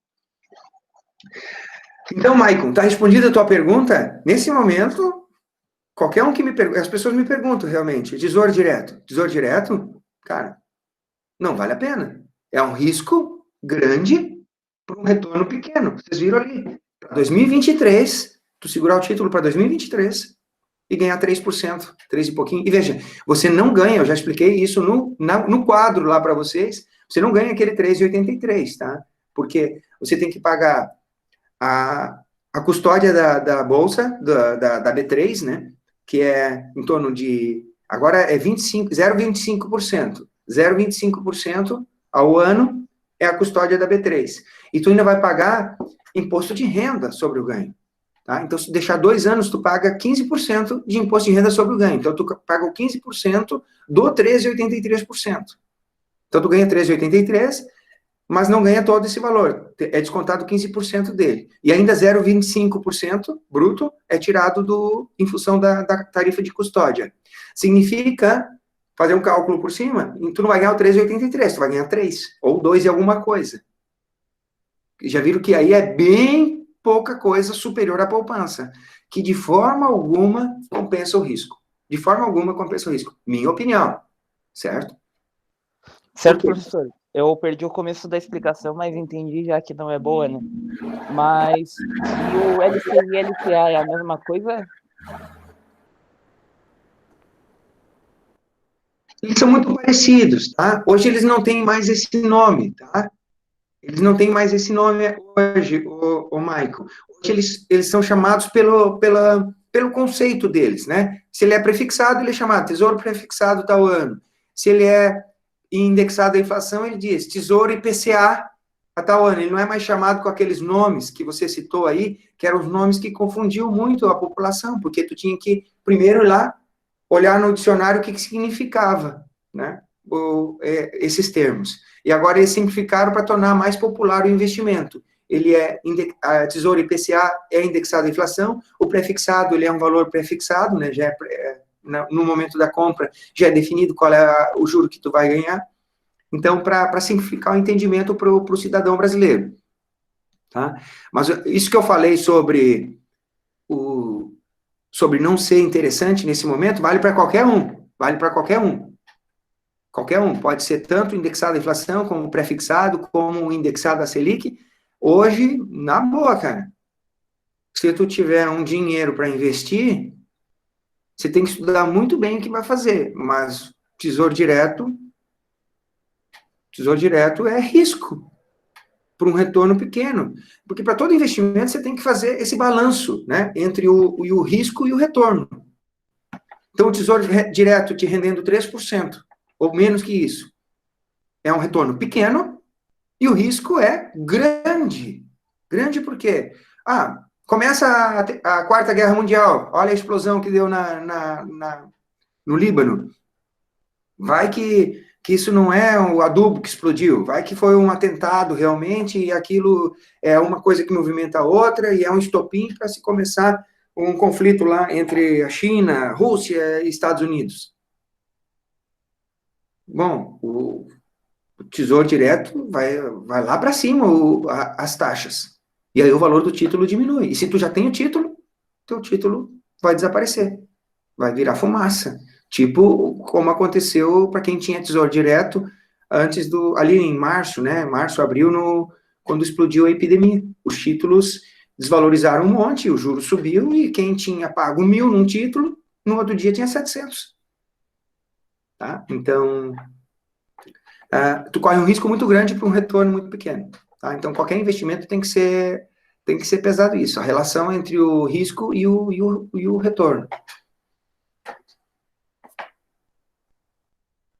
Então, Maicon, tá respondida a tua pergunta? Nesse momento, qualquer um que me pergunte, as pessoas me perguntam realmente, Tesouro Direto? Tesouro Direto, cara, não vale a pena. É um risco grande para um retorno pequeno. Vocês viram ali, para 2023, tu segurar o título para 2023 e ganhar 3%, 3 e pouquinho. E veja, você não ganha, eu já expliquei isso no quadro lá para vocês, você não ganha aquele 3,83, tá? Porque você tem que pagar a custódia da bolsa, da B3, né? Que é em torno de, agora é 0,25%. 0,25% ao ano é a custódia da B3. E tu ainda vai pagar imposto de renda sobre o ganho. Tá? Então, se deixar 2 anos, tu paga 15% de imposto de renda sobre o ganho. Então, tu paga o 15% do 13,83%. Então, tu ganha 13,83%, mas não ganha todo esse valor. É descontado 15% dele. E ainda 0,25% bruto é tirado em função da tarifa de custódia. Significa, fazer um cálculo por cima, tu não vai ganhar o 3,83, tu vai ganhar 3, ou 2 e alguma coisa. Já viram que aí é bem pouca coisa superior à poupança, que de forma alguma compensa o risco. De forma alguma compensa o risco. Minha opinião, certo? Certo, professor. Eu perdi o começo da explicação, mas entendi já que não é boa, né? Mas e o LCI e LCA é a mesma coisa? Eles são muito parecidos, tá? Hoje eles não têm mais esse nome, tá? Eles não têm mais esse nome hoje, o Michael. Hoje eles são chamados pelo conceito deles, né? Se ele é prefixado, ele é chamado Tesouro Prefixado tal ano. Se ele é indexado à inflação, ele diz Tesouro IPCA a tal ano. Ele não é mais chamado com aqueles nomes que você citou aí, que eram os nomes que confundiam muito a população, porque tu tinha que, primeiro, ir lá, olhar no dicionário o que significava, né? Esses termos. E agora eles simplificaram para tornar mais popular o investimento. Ele a Tesouro IPCA é indexado à inflação, o prefixado, ele é um valor prefixado, né, já no momento da compra, já é definido qual é o juro que tu vai ganhar. Então, para simplificar o entendimento para o cidadão brasileiro. Tá? Mas isso que eu falei sobre não ser interessante nesse momento, vale para qualquer um. Vale para qualquer um. Qualquer um. Pode ser tanto indexado à inflação, como prefixado, como indexado à Selic. Hoje, na boa, cara. Se tu tiver um dinheiro para investir, você tem que estudar muito bem o que vai fazer. Mas Tesouro Direto é risco para um retorno pequeno. Porque para todo investimento você tem que fazer esse balanço, né, entre o risco e o retorno. Então, o Tesouro Direto te rendendo 3%, ou menos que isso, é um retorno pequeno, e o risco é grande. Grande por quê? Começa a Quarta Guerra Mundial, olha a explosão que deu no Líbano. Vai que isso não é o adubo que explodiu, vai que foi um atentado realmente, e aquilo é uma coisa que movimenta a outra, e é um estopim para se começar um conflito lá entre a China, Rússia e Estados Unidos. Bom, o Tesouro Direto vai lá para cima as taxas, e aí o valor do título diminui. E se tu já tem o título, teu título vai desaparecer, vai virar fumaça. Tipo, como aconteceu para quem tinha Tesouro Direto antes ali em março, né? Março, abril, quando explodiu a epidemia. Os títulos desvalorizaram um monte, o juro subiu, e quem tinha pago 1.000 num título, no outro dia tinha 700. Tá? Então, tu corre um risco muito grande para um retorno muito pequeno. Tá? Então, qualquer investimento tem que ser pesado isso, a relação entre o risco e o retorno.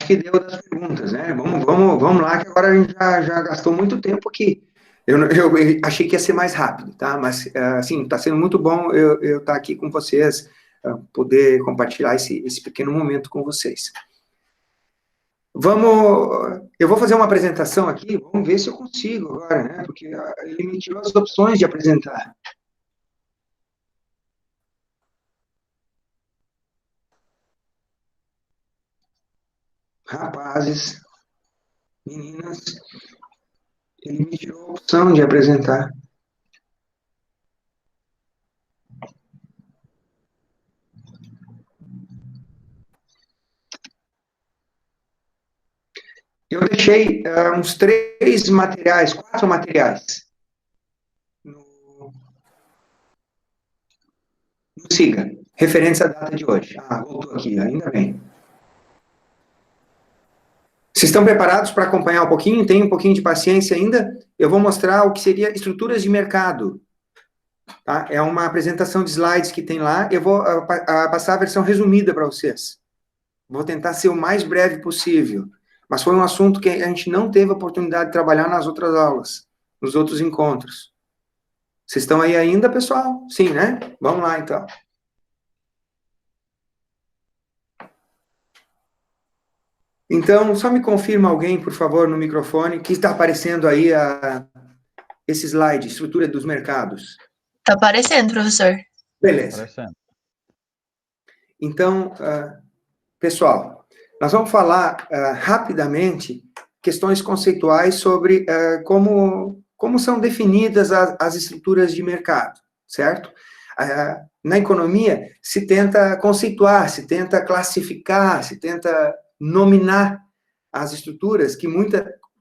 Que deu das perguntas, né? Vamos lá, que agora a gente já gastou muito tempo aqui. Eu achei que ia ser mais rápido, tá? Mas, assim, está sendo muito bom eu estar aqui com vocês, poder compartilhar esse pequeno momento com vocês. Eu vou fazer uma apresentação aqui, vamos ver se eu consigo agora, né? Porque ele me tirou as opções de apresentar. Rapazes, meninas, ele me tirou a opção de apresentar. Eu deixei uns 4 materiais no Siga, referentes à data de hoje. Voltou aqui, ainda bem. Vocês estão preparados para acompanhar um pouquinho? Tem um pouquinho de paciência ainda? Eu vou mostrar o que seria estruturas de mercado. Tá? É uma apresentação de slides que tem lá. Eu vou passar a versão resumida para vocês. Vou tentar ser o mais breve possível. Mas foi um assunto que a gente não teve a oportunidade de trabalhar nas outras aulas, nos outros encontros. Vocês estão aí ainda, pessoal? Sim, né? Vamos lá, então. Então, só me confirma alguém, por favor, no microfone, que está aparecendo aí esse slide, estrutura dos mercados. Está aparecendo, professor. Beleza. Aparecendo. Então, pessoal, nós vamos falar rapidamente questões conceituais sobre como são definidas as estruturas de mercado, certo? Na economia, se tenta conceituar, se tenta classificar, se tenta nominar as estruturas que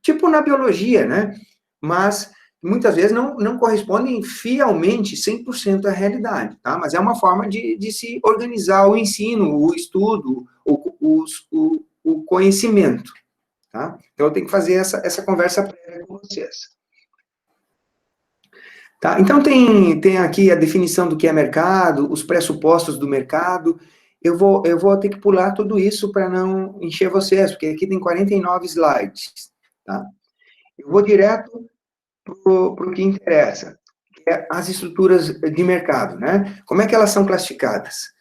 tipo na biologia, né? Mas muitas vezes não correspondem fielmente 100% à realidade, tá? Mas é uma forma de se organizar o ensino, o estudo, o conhecimento, tá? Então, eu tenho que fazer essa conversa prévia com vocês. Tá? Então, tem aqui a definição do que é mercado, os pressupostos do mercado. Eu vou ter que pular tudo isso para não encher vocês, porque aqui tem 49 slides, tá? Eu vou direto para o que interessa, que é as estruturas de mercado, né? Como é que elas são classificadas?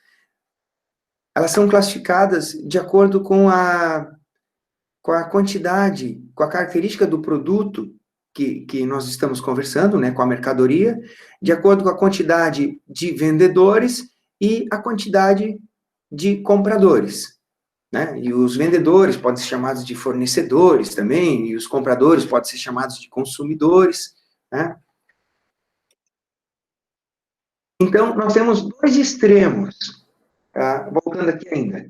Elas são classificadas de acordo com a quantidade, com a característica do produto que nós estamos conversando, né, com a mercadoria, de acordo com a quantidade de vendedores e a quantidade de compradores, né? E os vendedores podem ser chamados de fornecedores também, e os compradores podem ser chamados de consumidores, né? Então, nós temos dois extremos, tá? Voltando aqui ainda,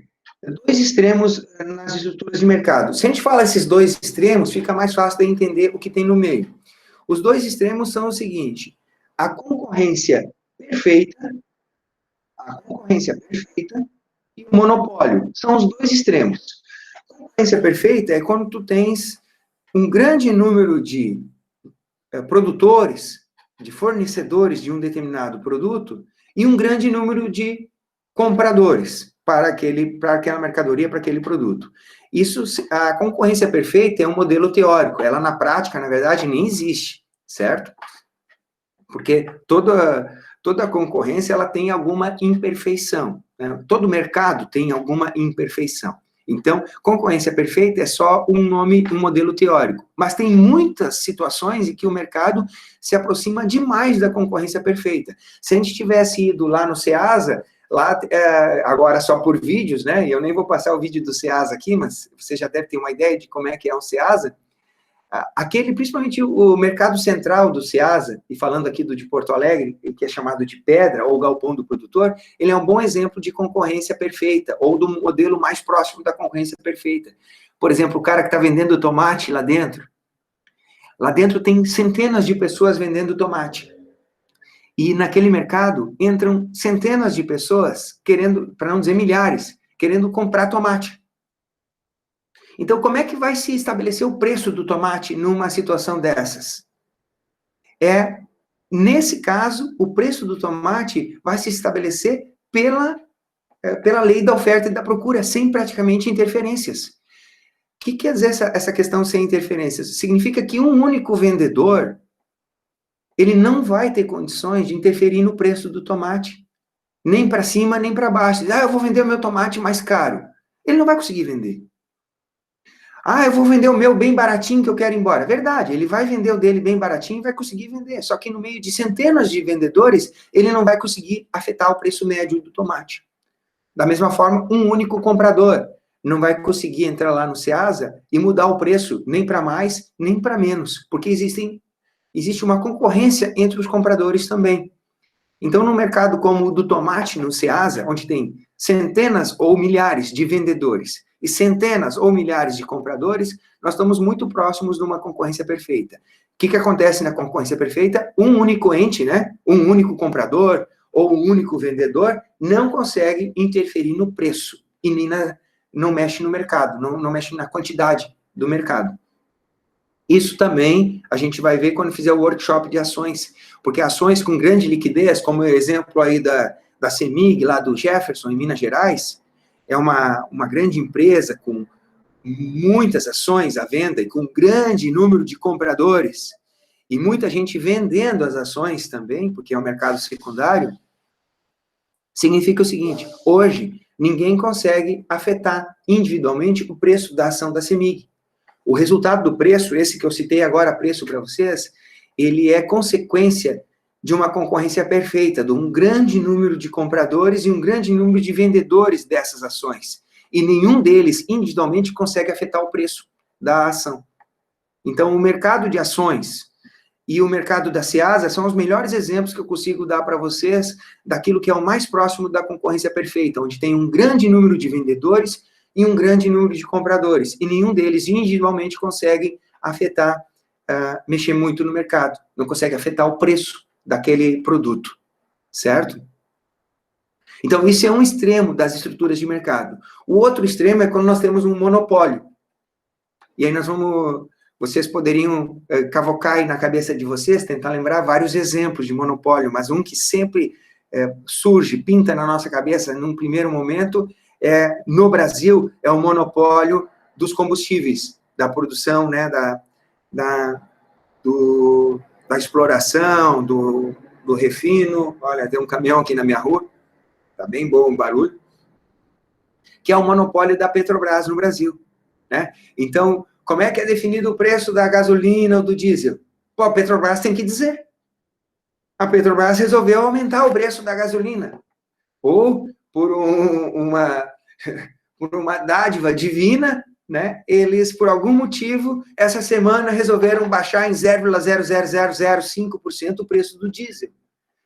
dois extremos nas estruturas de mercado. Se a gente fala esses dois extremos, fica mais fácil de entender o que tem no meio. Os dois extremos são o seguinte: a concorrência perfeita e o monopólio. São os dois extremos. A concorrência perfeita é quando tu tens um grande número de produtores, de fornecedores de um determinado produto, e um grande número de compradores para aquela mercadoria, para aquele produto. Isso, a concorrência perfeita é um modelo teórico, ela na prática, na verdade, nem existe, certo? Porque toda concorrência, ela tem alguma imperfeição, né? Todo mercado tem alguma imperfeição. Então, concorrência perfeita é só um nome, um modelo teórico. Mas tem muitas situações em que o mercado se aproxima demais da concorrência perfeita. Se a gente tivesse ido lá no Ceasa, lá, agora só por vídeos, né? E eu nem vou passar o vídeo do Ceasa aqui, mas você já deve ter uma ideia de como é que é um Ceasa. Principalmente o mercado central do Ceasa, e falando aqui do de Porto Alegre, que é chamado de Pedra, ou Galpão do Produtor, ele é um bom exemplo de concorrência perfeita, ou do modelo mais próximo da concorrência perfeita. Por exemplo, o cara que está vendendo tomate lá dentro tem centenas de pessoas vendendo tomate. E naquele mercado entram centenas de pessoas querendo, para não dizer milhares, querendo comprar tomate. Então, como é que vai se estabelecer o preço do tomate numa situação dessas? Nesse caso, o preço do tomate vai se estabelecer pela lei da oferta e da procura, sem praticamente interferências. O que quer dizer essa questão sem interferências? Significa que um único vendedor, ele não vai ter condições de interferir no preço do tomate, nem para cima, nem para baixo. Eu vou vender o meu tomate mais caro. Ele não vai conseguir vender. Eu vou vender o meu bem baratinho que eu quero ir embora. Verdade, ele vai vender o dele bem baratinho e vai conseguir vender. Só que no meio de centenas de vendedores, ele não vai conseguir afetar o preço médio do tomate. Da mesma forma, um único comprador não vai conseguir entrar lá no Ceasa e mudar o preço nem para mais, nem para menos. Porque existe uma concorrência entre os compradores também. Então, num mercado como o do tomate no Ceasa, onde tem centenas ou milhares de vendedores e centenas ou milhares de compradores, nós estamos muito próximos de uma concorrência perfeita. O que acontece na concorrência perfeita? Um único ente, né? Um único comprador ou um único vendedor não consegue interferir no preço e nem não mexe no mercado, não mexe na quantidade do mercado. Isso também a gente vai ver quando fizer o workshop de ações, porque ações com grande liquidez, como o exemplo aí da CEMIG, lá do Jefferson, em Minas Gerais, é uma grande empresa com muitas ações à venda e com um grande número de compradores, e muita gente vendendo as ações também, porque é um mercado secundário, significa o seguinte: hoje, ninguém consegue afetar individualmente o preço da ação da CEMIG. O resultado do preço, esse que eu citei agora, preço para vocês, ele é consequência de uma concorrência perfeita, de um grande número de compradores e um grande número de vendedores dessas ações. E nenhum deles, individualmente, consegue afetar o preço da ação. Então, o mercado de ações e o mercado da Ceasa são os melhores exemplos que eu consigo dar para vocês daquilo que é o mais próximo da concorrência perfeita, onde tem um grande número de vendedores e um grande número de compradores, e nenhum deles individualmente consegue afetar, mexer muito no mercado, não consegue afetar o preço daquele produto, certo? Então, isso é um extremo das estruturas de mercado. O outro extremo é quando nós temos um monopólio. E aí vocês poderiam cavocar aí na cabeça de vocês, tentar lembrar vários exemplos de monopólio, mas um que sempre surge, pinta na nossa cabeça num primeiro momento, no Brasil, é o monopólio dos combustíveis, da produção, né, da exploração, do refino. Olha, tem um caminhão aqui na minha rua, tá bem bom o barulho, que é o monopólio da Petrobras no Brasil, né? Então, como é que é definido o preço da gasolina ou do diesel? Pô, a Petrobras tem que dizer. A Petrobras resolveu aumentar o preço da gasolina. Ou, por uma dádiva divina, né, eles, por algum motivo, essa semana resolveram baixar em 0,00005% o preço do diesel.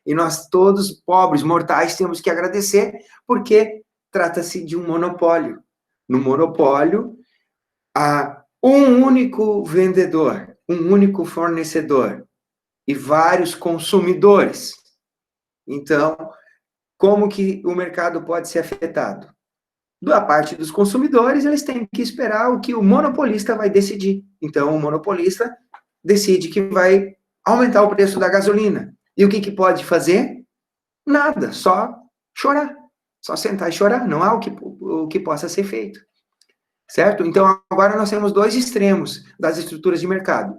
E nós todos, pobres, mortais, temos que agradecer, porque trata-se de um monopólio. No monopólio, há um único vendedor, um único fornecedor e vários consumidores. Então, como que o mercado pode ser afetado? Da parte dos consumidores, eles têm que esperar o que o monopolista vai decidir. Então, o monopolista decide que vai aumentar o preço da gasolina. E o que pode fazer? Nada, só chorar. Só sentar e chorar. Não há o que possa ser feito. Certo? Então, agora nós temos dois extremos das estruturas de mercado,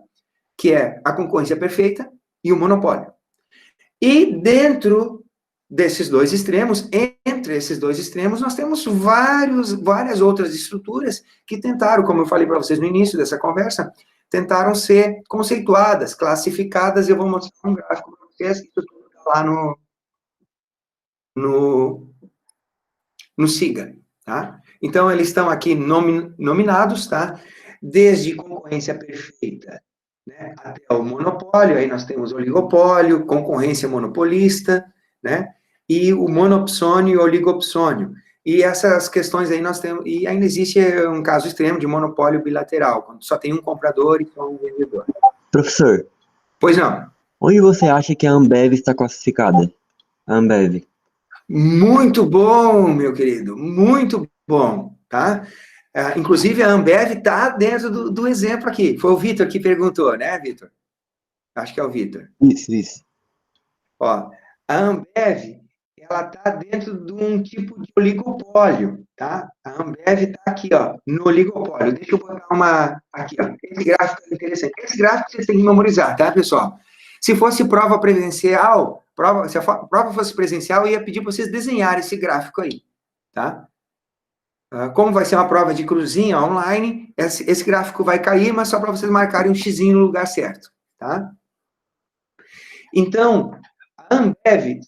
que é a concorrência perfeita e o monopólio. E dentro desses dois extremos, entre esses dois extremos, nós temos várias outras estruturas que tentaram, como eu falei para vocês no início dessa conversa, tentaram ser conceituadas, classificadas, e eu vou mostrar um gráfico para vocês, isso tudo está lá no SIGA, tá? Então, eles estão aqui nominados, tá? Desde concorrência perfeita, né, até o monopólio, aí nós temos oligopólio, concorrência monopolista, né, e o monopsônio e oligopsônio. E essas questões aí nós temos, e ainda existe um caso extremo de monopólio bilateral, quando só tem um comprador e só um vendedor. Professor. Pois não. Onde você acha que a Ambev está classificada? A Ambev. Muito bom, meu querido, muito bom, tá? Inclusive, a Ambev está dentro do exemplo aqui. Foi o Vitor que perguntou, né, Vitor? Acho que é o Vitor. Isso. Ó, a Ambev, ela está dentro de um tipo de oligopólio, tá? A Ambev está aqui, ó, no oligopólio. Deixa eu botar aqui, ó. Esse gráfico é interessante. Esse gráfico vocês têm que memorizar, tá, pessoal? Se fosse prova presencial, se a prova fosse presencial, eu ia pedir para vocês desenharem esse gráfico aí, tá? Como vai ser uma prova de cruzinha online, esse gráfico vai cair, mas só para vocês marcarem um xizinho no lugar certo, tá? Então, a Ambev,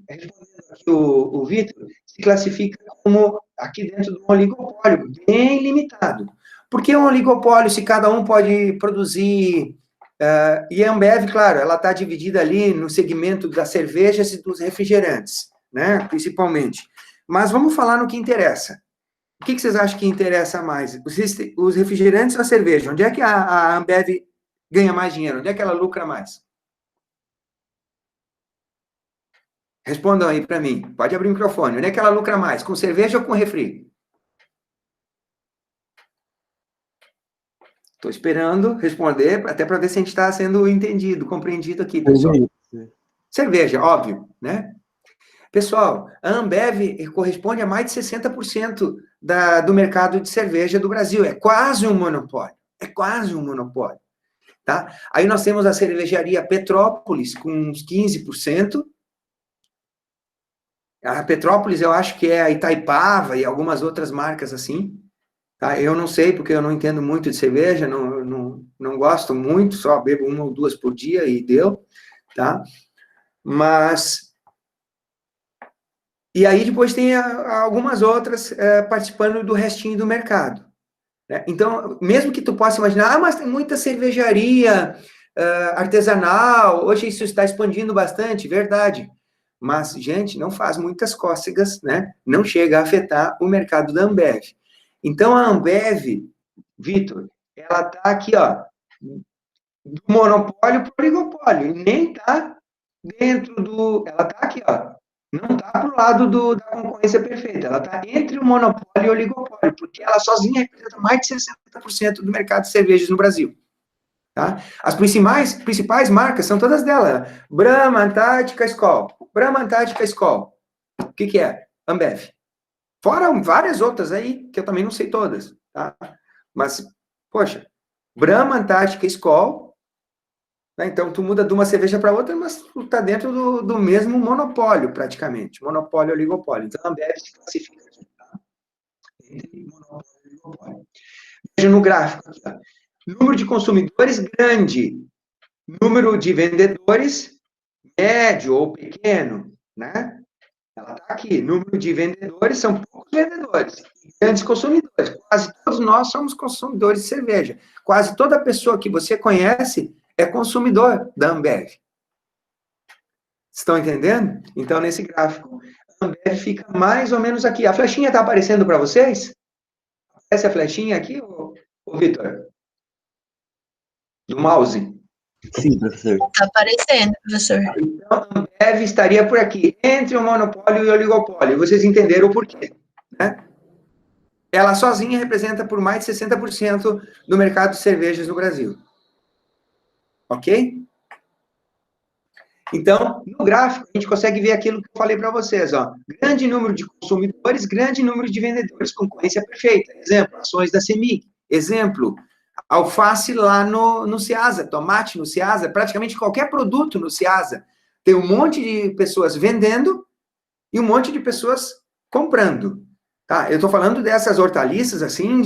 respondendo aqui o Vitor, se classifica como aqui dentro de um oligopólio bem limitado. Por que um oligopólio se cada um pode produzir? E a Ambev, claro, ela está dividida ali no segmento das cervejas e dos refrigerantes, né, principalmente. Mas vamos falar no que interessa. O que vocês acham que interessa mais? Os refrigerantes ou a cerveja? Onde é que a Ambev ganha mais dinheiro? Onde é que ela lucra mais? Respondam aí para mim. Pode abrir o microfone. Onde é que ela lucra mais? Com cerveja ou com refri? Estou esperando responder, até para ver se a gente está sendo entendido, compreendido aqui, pessoal. Cerveja, óbvio, né? Pessoal, a Ambev corresponde a mais de 60% do mercado de cerveja do Brasil. É quase um monopólio. É quase um monopólio. Tá? Aí nós temos a cervejaria Petrópolis, com uns 15%. A Petrópolis, eu acho que é a Itaipava e algumas outras marcas assim. Tá? Eu não sei, porque eu não entendo muito de cerveja, não gosto muito, só bebo uma ou duas por dia e deu. Tá? Mas... E aí depois tem algumas outras participando do restinho do mercado. Né? Então, mesmo que tu possa imaginar, mas tem muita cervejaria artesanal, hoje isso está expandindo bastante, verdade. Mas, gente, não faz muitas cócegas, né? Não chega a afetar o mercado da Ambev. Então, a Ambev, Vitor, ela está aqui, ó, do monopólio para o oligopólio, e nem está dentro do... Ela está aqui, ó, não está para o lado da concorrência perfeita, ela está entre o monopólio e o oligopólio, porque ela sozinha representa mais de 60% do mercado de cervejas no Brasil. Tá? As principais marcas são todas dela. Brahma, Antártica, Skol. Brahma, Antártica, Skol. O que é? Ambev. Fora várias outras aí, que eu também não sei todas. Tá? Mas, poxa, Brahma, Antártica, Skol. Né? Então, tu muda de uma cerveja para outra, mas tu tá dentro do mesmo monopólio, praticamente. Monopólio e oligopólio. Então, a Ambev se classifica aqui. Tá? Entre monopólio e oligopólio. Veja no gráfico aqui, ó. Número de consumidores grande, número de vendedores médio ou pequeno, né? Ela está aqui. Número de vendedores são poucos vendedores, grandes consumidores. Quase todos nós somos consumidores de cerveja. Quase toda pessoa que você conhece é consumidor da Ambev. Estão entendendo? Então, nesse gráfico, a Ambev fica mais ou menos aqui. A flechinha está aparecendo para vocês? Aparece a flechinha aqui, ô Vitor? Do mouse. Sim, professor. Tá aparecendo, professor. Então, a Ambev estaria por aqui, entre o monopólio e o oligopólio. Vocês entenderam o porquê, né? Ela sozinha representa por mais de 60% do mercado de cervejas no Brasil. Ok? Então, no gráfico, a gente consegue ver aquilo que eu falei para vocês, ó. Grande número de consumidores, grande número de vendedores, concorrência perfeita. Exemplo, ações da CEMIG. Exemplo, alface lá no Ceasa, tomate no Ceasa, praticamente qualquer produto no Ceasa. Tem um monte de pessoas vendendo e um monte de pessoas comprando. Tá? Eu estou falando dessas hortaliças, assim,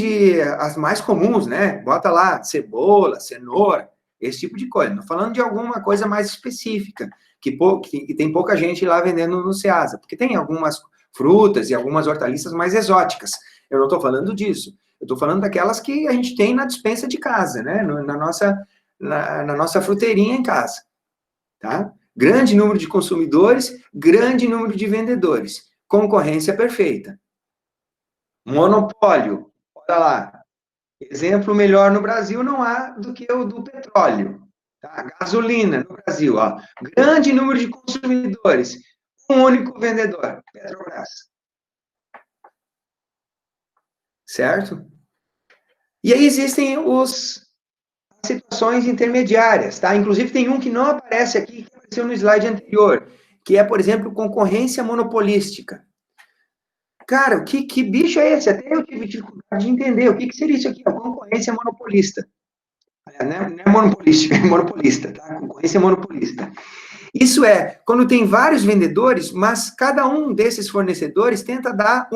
as mais comuns, né? Bota lá cebola, cenoura, esse tipo de coisa. Não falando de alguma coisa mais específica, que tem pouca gente lá vendendo no Ceasa, porque tem algumas frutas e algumas hortaliças mais exóticas. Eu não estou falando disso. Eu estou falando daquelas que a gente tem na despensa de casa, né? Na nossa fruteirinha em casa. Tá? Grande número de consumidores, grande número de vendedores. Concorrência perfeita. Monopólio. Olha lá. Exemplo melhor no Brasil não há do que o do petróleo. Tá? Gasolina no Brasil. Ó. Grande número de consumidores. Um único vendedor. Petrobras. Certo? E aí existem as situações intermediárias, tá? Inclusive tem um que não aparece aqui, que apareceu no slide anterior, que é, por exemplo, concorrência monopolística. Cara, que bicho é esse? Até eu tive dificuldade de entender o que seria isso aqui, a concorrência monopolista. Não é monopolística, é monopolista, tá? Concorrência monopolista. Isso é, quando tem vários vendedores, mas cada um desses fornecedores tenta dar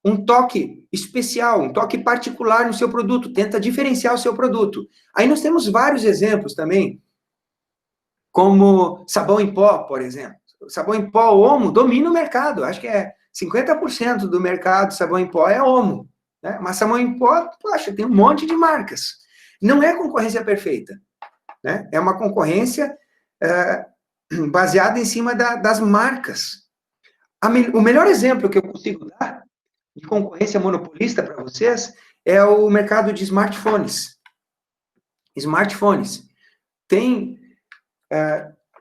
um toque especial, um toque particular no seu produto, tenta diferenciar o seu produto. Aí nós temos vários exemplos também, como sabão em pó, por exemplo. O sabão em pó, o Omo, domina o mercado. Acho que é 50% do mercado de sabão em pó é Omo. Né? Mas sabão em pó, poxa, tem um monte de marcas. Não é concorrência perfeita. Né? É uma concorrência baseada em cima das marcas. O melhor exemplo que eu consigo dar de concorrência monopolista para vocês é o mercado de smartphones. Smartphones. Tem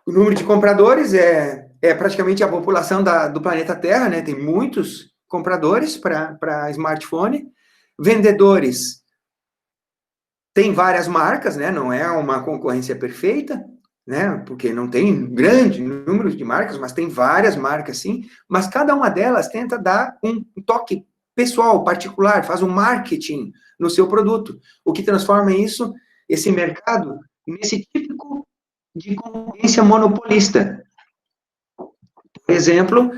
o número de compradores, é praticamente a população do planeta Terra, né? Tem muitos compradores para smartphone. Vendedores, tem várias marcas, né? Não é uma concorrência perfeita, né? Porque não tem grande número de marcas, mas tem várias marcas, sim. Mas cada uma delas tenta dar um toque pessoal, particular, faz um marketing no seu produto, o que transforma esse mercado, nesse típico de concorrência monopolista. Por exemplo,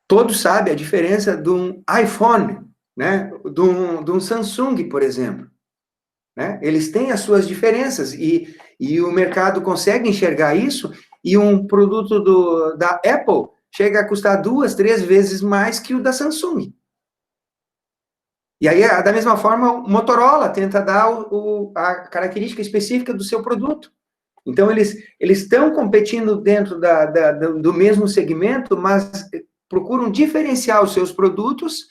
todos sabem a diferença de um iPhone, né? De um Samsung, por exemplo. Né? Eles têm as suas diferenças e o mercado consegue enxergar isso, e um produto da Apple chega a custar 2, 3 vezes mais que o da Samsung. E aí, da mesma forma, o Motorola tenta dar a característica específica do seu produto. Então, eles estão competindo dentro do mesmo segmento, mas procuram diferenciar os seus produtos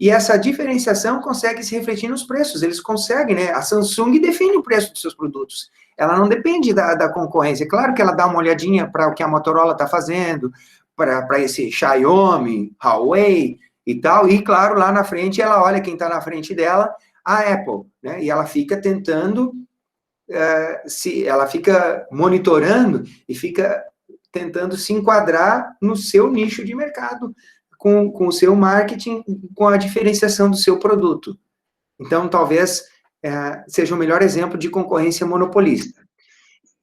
E essa diferenciação consegue se refletir nos preços. Eles conseguem, né? A Samsung define o preço dos seus produtos. Ela não depende da concorrência. É claro que ela dá uma olhadinha para o que a Motorola está fazendo, para esse Xiaomi, Huawei e tal. E, claro, lá na frente, ela olha quem está na frente dela, a Apple, né? E ela fica tentando, ela fica monitorando e fica tentando se enquadrar no seu nicho de mercado, com o seu marketing, com a diferenciação do seu produto. Então, talvez seja o melhor exemplo de concorrência monopolista.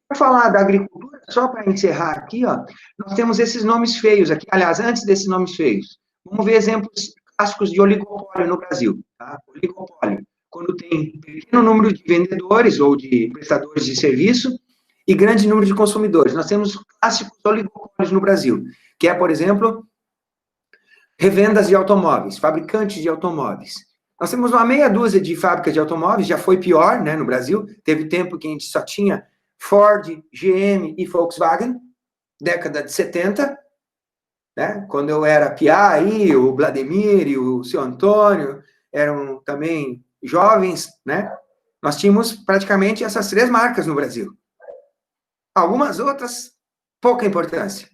Para falar da agricultura, só para encerrar aqui, ó, nós temos esses nomes feios aqui. Aliás, antes desses nomes feios, vamos ver exemplos clássicos de oligopólio no Brasil. Tá? Oligopólio, quando tem pequeno número de vendedores ou de prestadores de serviço e grande número de consumidores. Nós temos clássicos oligopólios no Brasil, que é, por exemplo, revendas de automóveis, fabricantes de automóveis. Nós temos uma meia dúzia de fábricas de automóveis, já foi pior, né, no Brasil. Teve tempo que a gente só tinha Ford, GM e Volkswagen, década de 70, né, quando eu era piá aí, o Vladimir e o seu Antônio eram também jovens, né, nós tínhamos praticamente essas 3 marcas no Brasil. Algumas outras, pouca importância.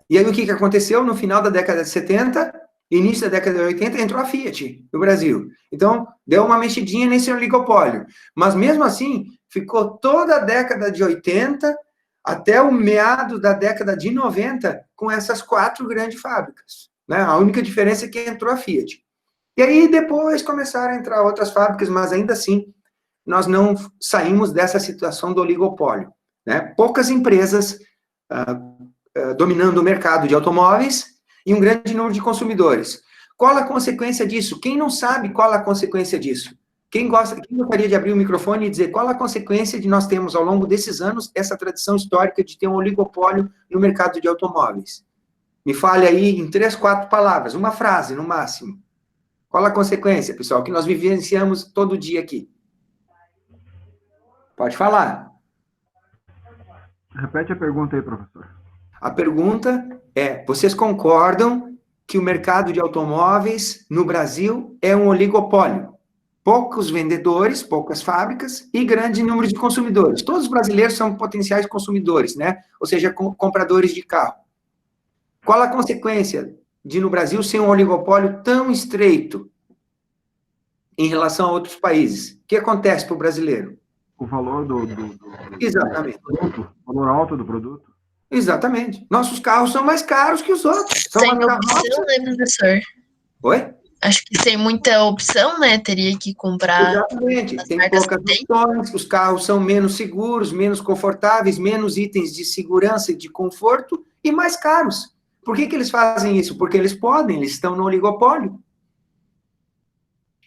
E aí, o que aconteceu? No final da década de 70, início da década de 80, entrou a Fiat no Brasil. Então, deu uma mexidinha nesse oligopólio. Mas, mesmo assim, ficou toda a década de 80 até o meado da década de 90 com essas 4 grandes fábricas. Né? A única diferença é que entrou a Fiat. E aí, depois, começaram a entrar outras fábricas, mas, ainda assim, nós não saímos dessa situação do oligopólio. Né? Poucas empresas dominando o mercado de automóveis e um grande número de consumidores. Qual a consequência disso? Quem não sabe qual a consequência disso? Quem gostaria de abrir o microfone e dizer qual a consequência de nós termos, ao longo desses anos, essa tradição histórica de ter um oligopólio no mercado de automóveis? Me fale aí em 3, 4 palavras, uma frase, no máximo. Qual a consequência, pessoal, que nós vivenciamos todo dia aqui? Pode falar. Repete a pergunta aí, professor. A pergunta é, vocês concordam que o mercado de automóveis no Brasil é um oligopólio? Poucos vendedores, poucas fábricas e grande número de consumidores. Todos os brasileiros são potenciais consumidores, né? Ou seja, compradores de carro. Qual a consequência de, no Brasil, ser um oligopólio tão estreito em relação a outros países? O que acontece para o brasileiro? O valor Exatamente. do produto, o valor alto do produto. Exatamente. Nossos carros são mais caros que os outros. São Sem mais opção, né, professor? Oi? Acho que sem muita opção, né? Teria que comprar. Exatamente. as Tem marcas poucas que tem. opções, os carros são menos seguros, menos confortáveis, menos itens de segurança e de conforto e mais caros. Por que eles fazem isso? Porque eles podem, eles estão no oligopólio.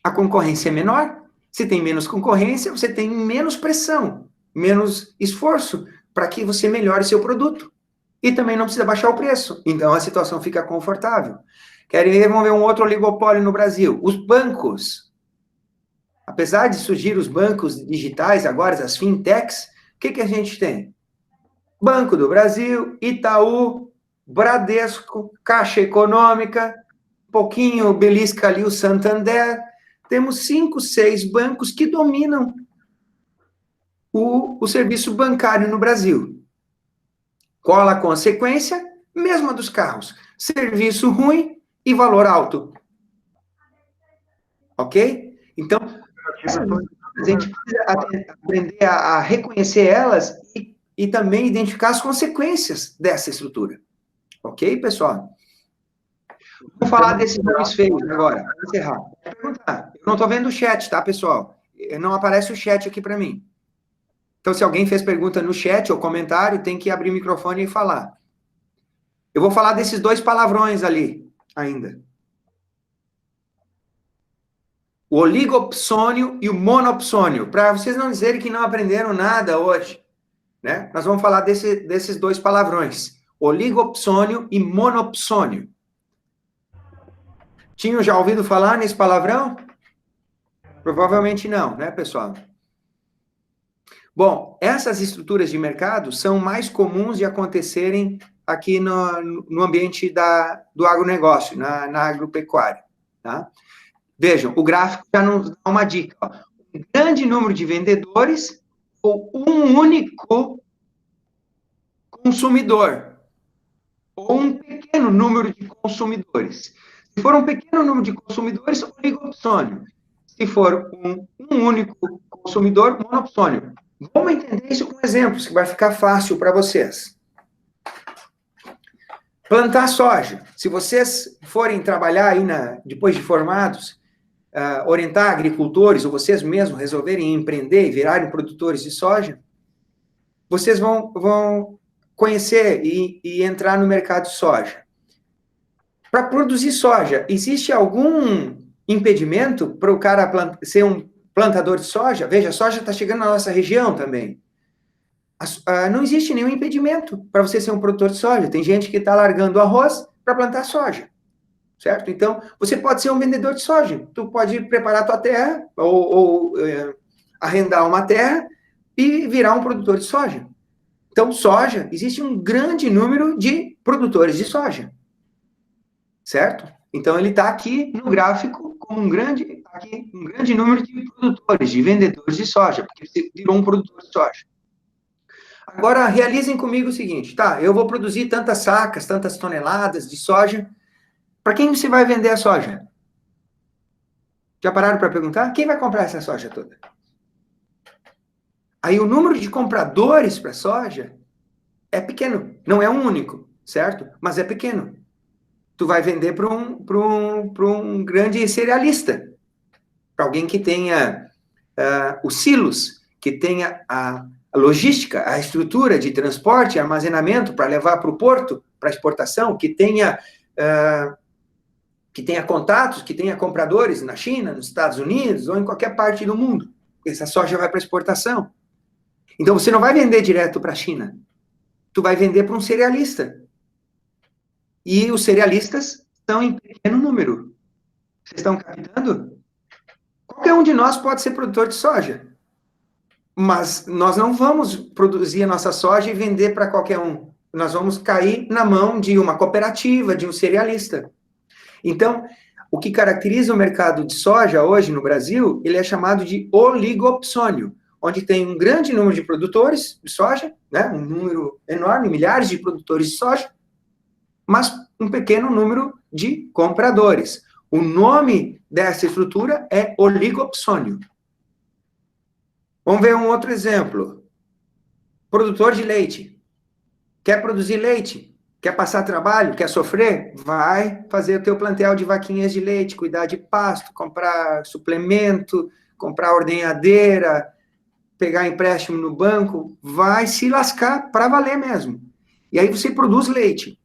A concorrência é menor. Se tem menos concorrência, você tem menos pressão, menos esforço para que você melhore seu produto. E também não precisa baixar o preço. Então, a situação fica confortável. Querem ver? Vamos ver um outro oligopólio no Brasil. Os bancos. Apesar de surgir os bancos digitais, agora as fintechs, o que a gente tem? Banco do Brasil, Itaú, Bradesco, Caixa Econômica, um pouquinho belisca ali o Santander. Temos 5, 6 bancos que dominam o serviço bancário no Brasil. Qual a consequência? Mesma dos carros. Serviço ruim e valor alto. Ok? Então, a gente precisa aprender a reconhecer elas e também identificar as consequências dessa estrutura. Ok, pessoal? Vou falar desses nomes feios agora, para encerrar. Eu não estou vendo o chat, tá, pessoal? Não aparece o chat aqui para mim. Então, se alguém fez pergunta no chat ou comentário, tem que abrir o microfone e falar. Eu vou falar desses 2 palavrões ali, ainda. O oligopsônio e o monopsônio. Para vocês não dizerem que não aprenderam nada hoje, né? Nós vamos falar desses 2 palavrões. Oligopsônio e monopsônio. Tinham já ouvido falar nesse palavrão? Provavelmente não, né, pessoal? Bom, essas estruturas de mercado são mais comuns de acontecerem aqui no ambiente do agronegócio, na agropecuária, tá? Vejam, o gráfico já nos dá uma dica. Ó. Um grande número de vendedores ou um único consumidor, ou um pequeno número de consumidores. Se for um pequeno número de consumidores, oligopsônio. Se for um único consumidor, monopsônio. Vamos entender isso com exemplos, que vai ficar fácil para vocês. Plantar soja. Se vocês forem trabalhar aí depois de formados, orientar agricultores, ou vocês mesmos resolverem empreender e virarem produtores de soja, vocês vão conhecer e entrar no mercado de soja. Para produzir soja, existe algum impedimento para o cara ser um plantador de soja? Veja, a soja está chegando na nossa região também. Não existe nenhum impedimento para você ser um produtor de soja. Tem gente que está largando arroz para plantar soja, certo? Então, você pode ser um vendedor de soja. Tu pode preparar a tua terra ou arrendar uma terra e virar um produtor de soja. Então, soja, existe um grande número de produtores de soja, certo? Então, ele está aqui no gráfico como um grande número de produtores, de vendedores de soja, porque você virou um produtor de soja. Agora, realizem comigo o seguinte, tá? Eu vou produzir tantas sacas, tantas toneladas de soja. Para quem você vai vender a soja? Já pararam para perguntar? Quem vai comprar essa soja toda? Aí o número de compradores para soja é pequeno. Não é um único, certo? Mas é pequeno. Tu vai vender para um grande cerealista. Para alguém que tenha os silos, que tenha a logística, a estrutura de transporte e armazenamento para levar para o porto, para exportação, que tenha contatos, que tenha compradores na China, nos Estados Unidos ou em qualquer parte do mundo. Essa soja vai para exportação. Então, você não vai vender direto para a China. Tu vai vender para um cerealista. E os cerealistas estão em pequeno número. Vocês estão captando? Qualquer um de nós pode ser produtor de soja. Mas nós não vamos produzir a nossa soja e vender para qualquer um. Nós vamos cair na mão de uma cooperativa, de um cerealista. Então, o que caracteriza o mercado de soja hoje no Brasil, ele é chamado de oligopsônio, onde tem um grande número de produtores de soja, né, um número enorme, milhares de produtores de soja, mas um pequeno número de compradores. O nome dessa estrutura é oligopsônio. Vamos ver um outro exemplo. Produtor de leite. Quer produzir leite? Quer passar trabalho? Quer sofrer? Vai fazer o teu plantel de vaquinhas de leite, cuidar de pasto, comprar suplemento, comprar ordenhadeira, pegar empréstimo no banco. Vai se lascar para valer mesmo. E aí você produz leite.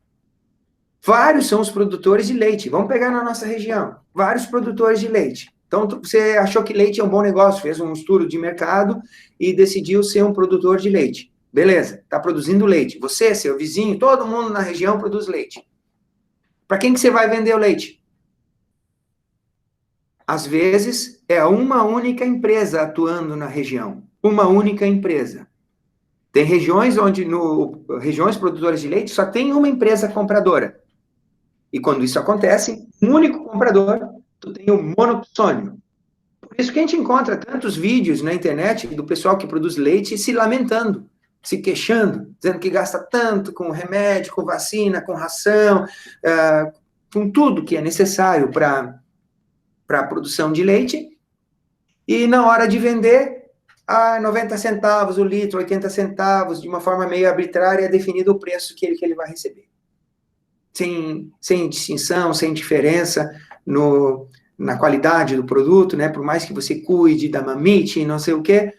Vários são os produtores de leite. Vamos pegar na nossa região. Vários produtores de leite. Então, você achou que leite é um bom negócio, fez um estudo de mercado e decidiu ser um produtor de leite. Beleza, está produzindo leite. Você, seu vizinho, todo mundo na região produz leite. Para quem que você vai vender o leite? Às vezes, é uma única empresa atuando na região. Uma única empresa. Tem regiões onde, regiões produtoras de leite, só tem uma empresa compradora. E quando isso acontece, um único comprador, tu tem o monopsônio. Por isso que a gente encontra tantos vídeos na internet do pessoal que produz leite se lamentando, se queixando, dizendo que gasta tanto com remédio, com vacina, com ração, com tudo que é necessário para a produção de leite, e na hora de vender, a 90 centavos o litro, 80 centavos, de uma forma meio arbitrária, é definido o preço que ele vai receber. Sem distinção, sem diferença na qualidade do produto, né? Por mais que você cuide da mamite e não sei o quê,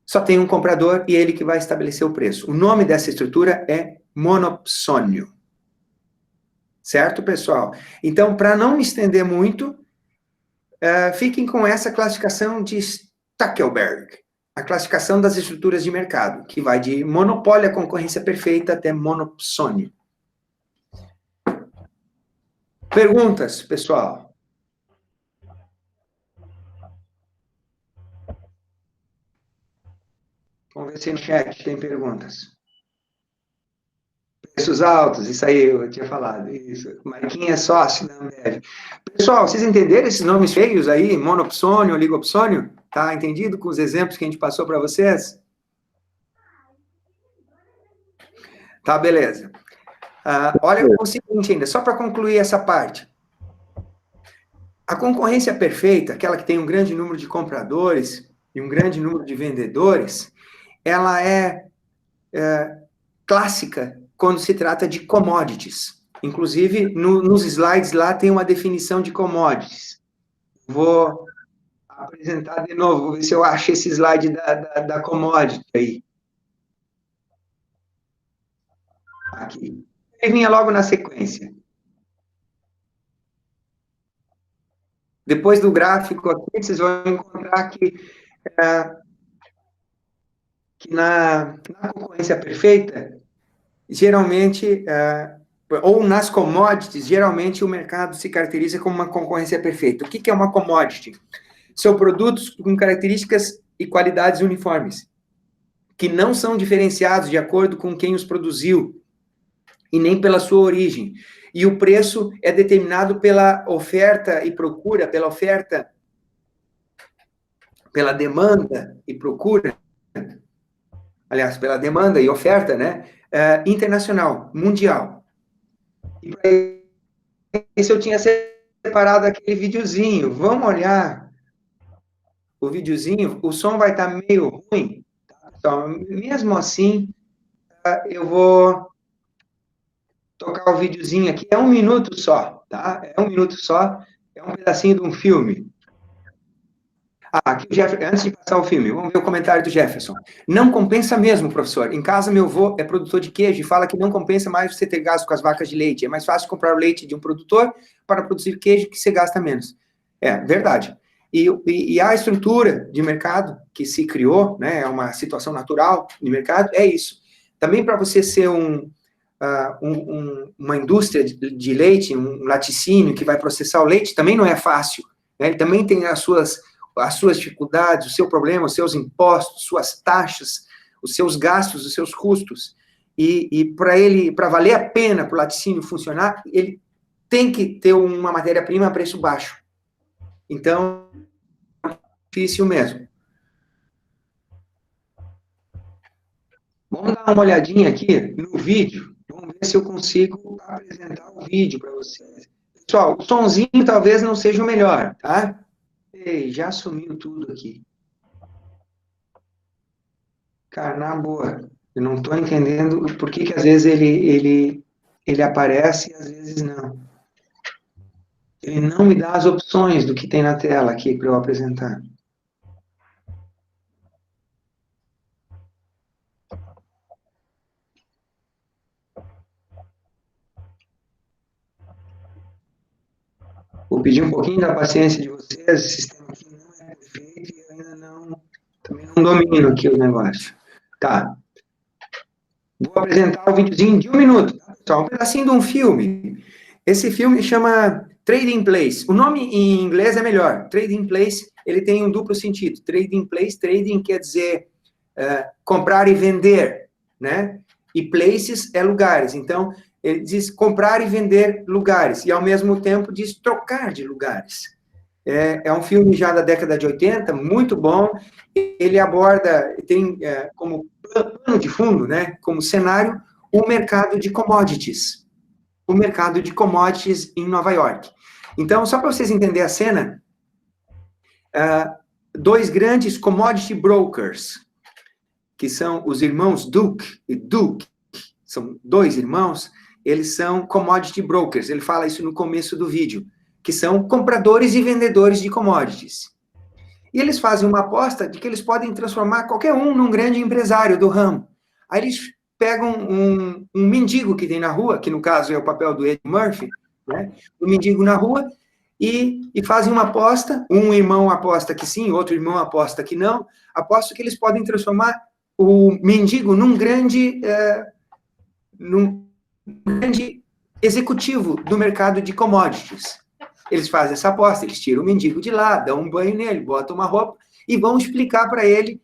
só tem um comprador e ele que vai estabelecer o preço. O nome dessa estrutura é monopsônio. Certo, pessoal? Então, para não me estender muito, fiquem com essa classificação de Stackelberg, a classificação das estruturas de mercado, que vai de monopólio à concorrência perfeita até monopsônio. Perguntas, pessoal? Vamos ver se no chat tem perguntas. Preços altos, isso aí eu tinha falado, isso. Marquinhos é sócio da Ambev. Pessoal, vocês entenderam esses nomes feios aí? Monopsônio, oligopsônio? Tá entendido com os exemplos que a gente passou para vocês? Tá, beleza. Olha o seguinte ainda, só para concluir essa parte. A concorrência perfeita, aquela que tem um grande número de compradores e um grande número de vendedores, ela é clássica quando se trata de commodities. Inclusive, nos slides lá tem uma definição de commodities. Vou apresentar de novo, vou ver se eu acho esse slide da commodity aí. Aqui. Ele vinha logo na sequência. Depois do gráfico aqui, vocês vão encontrar que na concorrência perfeita, geralmente, ou nas commodities, geralmente o mercado se caracteriza como uma concorrência perfeita. O que é uma commodity? São produtos com características e qualidades uniformes, que não são diferenciados de acordo com quem os produziu, e nem pela sua origem. E o preço é determinado pela oferta e procura, pela demanda e procura, aliás, pela demanda e oferta, né, internacional, mundial. E para isso eu tinha separado aquele videozinho. Vamos olhar o videozinho. O som vai estar meio ruim, tá? Então, mesmo assim, eu vou tocar o videozinho aqui. É 1 minuto só, tá? É 1 minuto só. É um pedacinho de um filme. Aqui o Jefferson, antes de passar o filme, vamos ver o comentário do Jefferson. Não compensa mesmo, professor. Em casa, meu avô é produtor de queijo e fala que não compensa mais você ter gasto com as vacas de leite. É mais fácil comprar o leite de um produtor para produzir queijo que você gasta menos. É, verdade. E a estrutura de mercado que se criou, né, é uma situação natural de mercado, é isso. Também para você ser uma indústria de leite, um laticínio que vai processar o leite, também não é fácil. Né? Ele também tem as suas dificuldades, o seu problema, os seus impostos, suas taxas, os seus gastos, os seus custos. E para valer a pena para o laticínio funcionar, ele tem que ter uma matéria-prima a preço baixo. Então, é difícil mesmo. Vamos dar uma olhadinha aqui no vídeo. Vamos ver se eu consigo apresentar o vídeo para vocês. Pessoal, o sonzinho talvez não seja o melhor, tá? Ei, já sumiu tudo aqui. Cara, na boa, eu não estou entendendo por que às vezes ele aparece e às vezes não. Ele não me dá as opções do que tem na tela aqui para eu apresentar. Vou pedir um pouquinho da paciência de vocês, o sistema aqui não é perfeito e eu ainda também não domino aqui o negócio. Tá. Vou apresentar o videozinho de 1 minuto, tá, pessoal? Um pedacinho de um filme. Esse filme chama Trading Place. O nome em inglês é melhor. Trading Place, ele tem um duplo sentido. Trading Place, trading quer dizer comprar e vender, né? E places é lugares. Então, ele diz comprar e vender lugares, e ao mesmo tempo diz trocar de lugares. É um filme já da década de 80, muito bom. Ele aborda, tem como pano de fundo, né, como cenário, o mercado de commodities. O mercado de commodities em Nova York. Então, só para vocês entenderem a cena, 2 grandes commodity brokers, que são os irmãos Duke e Duke, são 2 irmãos, eles são commodity brokers, ele fala isso no começo do vídeo, que são compradores e vendedores de commodities. E eles fazem uma aposta de que eles podem transformar qualquer um num grande empresário do ramo. Aí eles pegam um mendigo que tem na rua, que no caso é o papel do Ed Murphy, né? Um mendigo na rua, e fazem uma aposta, um irmão aposta que sim, outro irmão aposta que não, aposta que eles podem transformar o mendigo num grande executivo do mercado de commodities. Eles fazem essa aposta, eles tiram o mendigo de lá, dão um banho nele, botam uma roupa e vão explicar para ele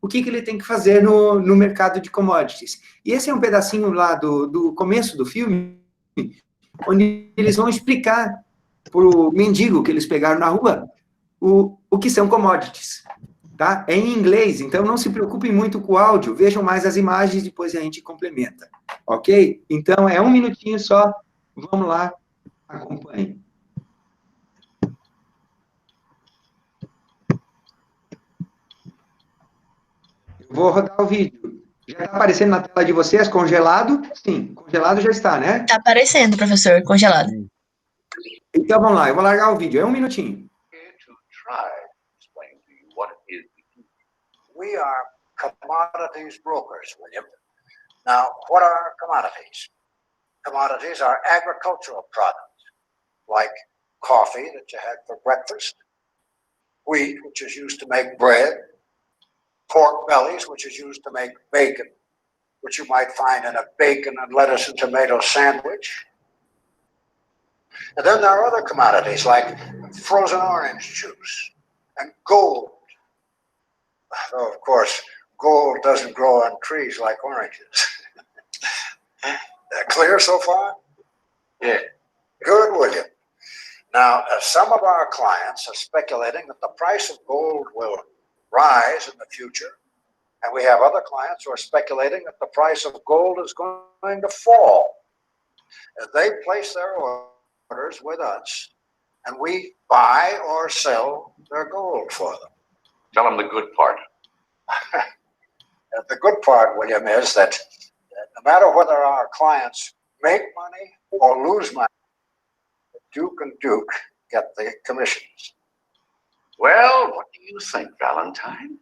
o que ele tem que fazer no mercado de commodities. E esse é um pedacinho lá do começo do filme, onde eles vão explicar para o mendigo que eles pegaram na rua o que são commodities. Tá? É em inglês, então não se preocupem muito com o áudio, vejam mais as imagens, depois a gente complementa. Ok? Então, é 1 minutinho só, vamos lá, acompanhem. Vou rodar o vídeo. Já está aparecendo na tela de vocês, congelado? Sim, congelado já está, né? Tá aparecendo, professor, congelado. Então, vamos lá, eu vou largar o vídeo, é 1 minutinho. We are commodities brokers, William. Now, what are commodities? Commodities are agricultural products, like coffee that you had for breakfast, wheat, which is used to make bread, pork bellies, which is used to make bacon, which you might find in a bacon and lettuce and tomato sandwich. And then there are other commodities like frozen orange juice and gold. Though, of course, gold doesn't grow on trees like oranges. Clear so far? Yeah. Good, William. Now, some of our clients are speculating that the price of gold will rise in the future, and we have other clients who are speculating that the price of gold is going to fall. And they place their orders with us, and we buy or sell their gold for them. Tell them the good part. The good part, William, is that no matter whether our clients make money or lose money, Duke and Duke get the commissions. Well, what do you think, Valentine?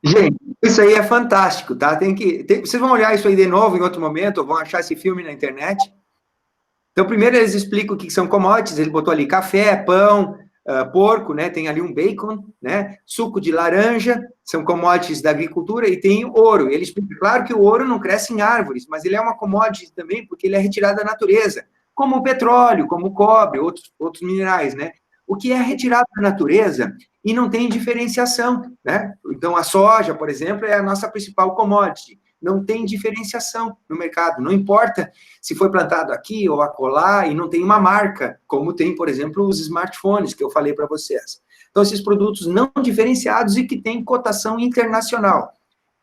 Gente, isso aí é fantástico, tá? Vocês vão olhar isso aí de novo em outro momento, ou vão achar esse filme na internet. Então, primeiro eles explicam o que são commodities, ele botou ali café, pão, porco, né? Tem ali um bacon, né? Suco de laranja, são commodities da agricultura, e tem ouro. Ele explica, claro que o ouro não cresce em árvores, mas ele é uma commodity também, porque ele é retirado da natureza, como o petróleo, como o cobre, outros minerais, né? O que é retirado da natureza e não tem diferenciação, né? Então, a soja, por exemplo, é a nossa principal commodity. Não tem diferenciação no mercado. Não importa se foi plantado aqui ou acolá e não tem uma marca, como tem, por exemplo, os smartphones que eu falei para vocês. Então, esses produtos não diferenciados e que têm cotação internacional.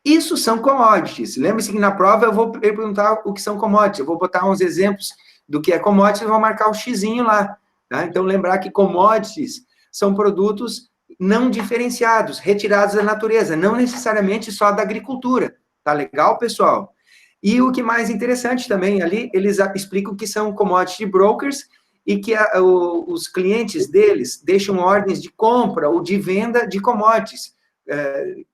Isso são commodities. Lembre-se que na prova eu vou perguntar o que são commodities. Eu vou botar uns exemplos do que é commodities e vou marcar o xizinho lá. Tá? Então, lembrar que commodities são produtos não diferenciados, retirados da natureza, não necessariamente só da agricultura. Tá legal, pessoal? E o que mais interessante também ali, eles explicam que são commodity brokers e que os clientes deles deixam ordens de compra ou de venda de commodities,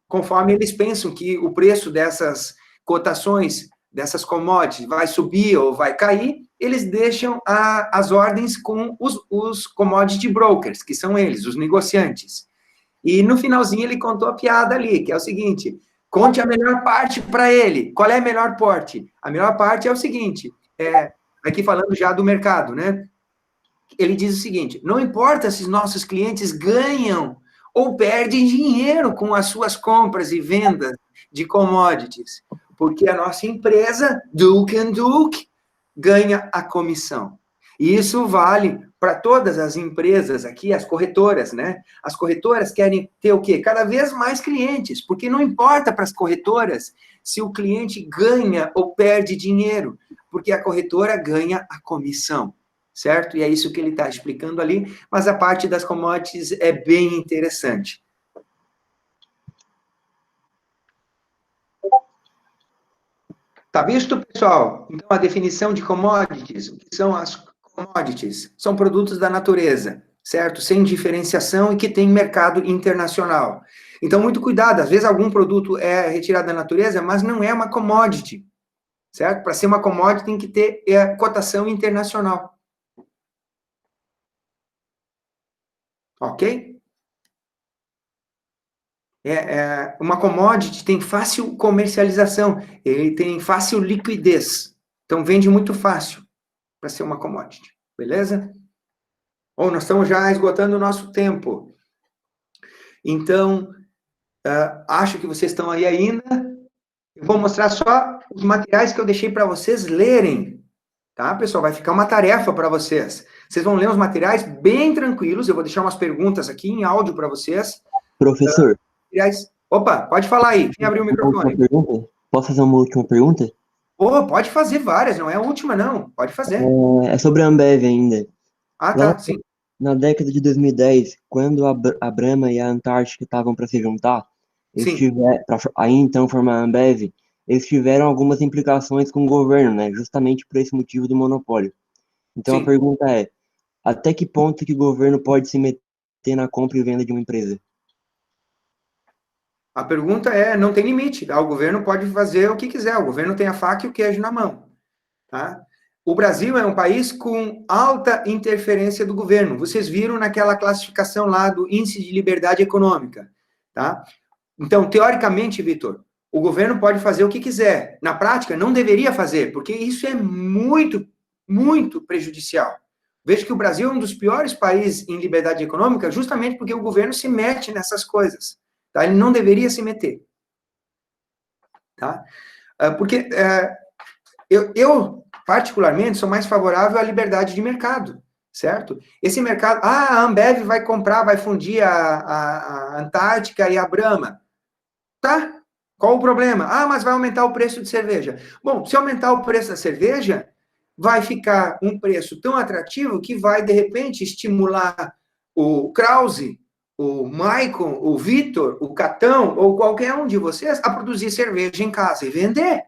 conforme eles pensam que o preço dessas cotações, dessas commodities, vai subir ou vai cair, eles deixam as ordens com os commodity brokers, que são eles, os negociantes. E no finalzinho ele contou a piada ali, que é o seguinte: conte a melhor parte para ele. Qual é a melhor parte? A melhor parte é o seguinte, aqui falando já do mercado, né? Ele diz o seguinte: não importa se os nossos clientes ganham ou perdem dinheiro com as suas compras e vendas de commodities, porque a nossa empresa, Duke & Duke, ganha a comissão. E isso vale para todas as empresas aqui, as corretoras, né? As corretoras querem ter o quê? Cada vez mais clientes, porque não importa para as corretoras se o cliente ganha ou perde dinheiro, porque a corretora ganha a comissão, certo? E é isso que ele está explicando ali, mas a parte das commodities é bem interessante. Tá visto, pessoal? Então, a definição de commodities, o que são as commodities? São produtos da natureza, certo? Sem diferenciação e que tem mercado internacional. Então, muito cuidado, às vezes algum produto é retirado da natureza, mas não é uma commodity, certo? Para ser uma commodity tem que ter cotação internacional. Ok? Uma commodity tem fácil comercialização, ele tem fácil liquidez, então vende muito fácil para ser uma commodity, beleza? Bom, nós estamos já esgotando o nosso tempo. Então, Acho que vocês estão aí ainda. Eu vou mostrar só os materiais que eu deixei para vocês lerem, tá, pessoal? Vai ficar uma tarefa para vocês. Vocês vão ler os materiais bem tranquilos. Eu vou deixar umas perguntas aqui em áudio para vocês. Professor. Opa, pode falar aí. Quem abriu o microfone? Posso fazer uma última pergunta? Pode fazer várias, não é a última, não. Pode fazer. É sobre a Ambev ainda. Tá, sim. Na década de 2010, quando a Brahma e a Antártica estavam para se juntar, para aí então formar a Ambev, eles tiveram algumas implicações com o governo, né? Justamente por esse motivo do monopólio. Então a pergunta é, até que ponto que o governo pode se meter na compra e venda de uma empresa? A pergunta é, não tem limite, tá? O governo pode fazer o que quiser, o governo tem a faca e o queijo na mão, tá? O Brasil é um país com alta interferência do governo. Vocês viram naquela classificação lá do Índice de Liberdade Econômica, tá? Então, teoricamente, Vitor, o governo pode fazer o que quiser. Na prática, não deveria fazer, porque isso é muito, muito prejudicial. Vejo que o Brasil é um dos piores países em liberdade econômica justamente porque o governo se mete nessas coisas, tá? Ele não deveria se meter, tá? Porque eu particularmente, sou mais favorável à liberdade de mercado, certo? Esse mercado... a Ambev vai comprar, vai fundir a Antártica e a Brahma. Tá? Qual o problema? Mas vai aumentar o preço de cerveja. Bom, se aumentar o preço da cerveja, vai ficar um preço tão atrativo que vai, de repente, estimular o Krause, o Maicon, o Vitor, o Catão, ou qualquer um de vocês a produzir cerveja em casa e vender.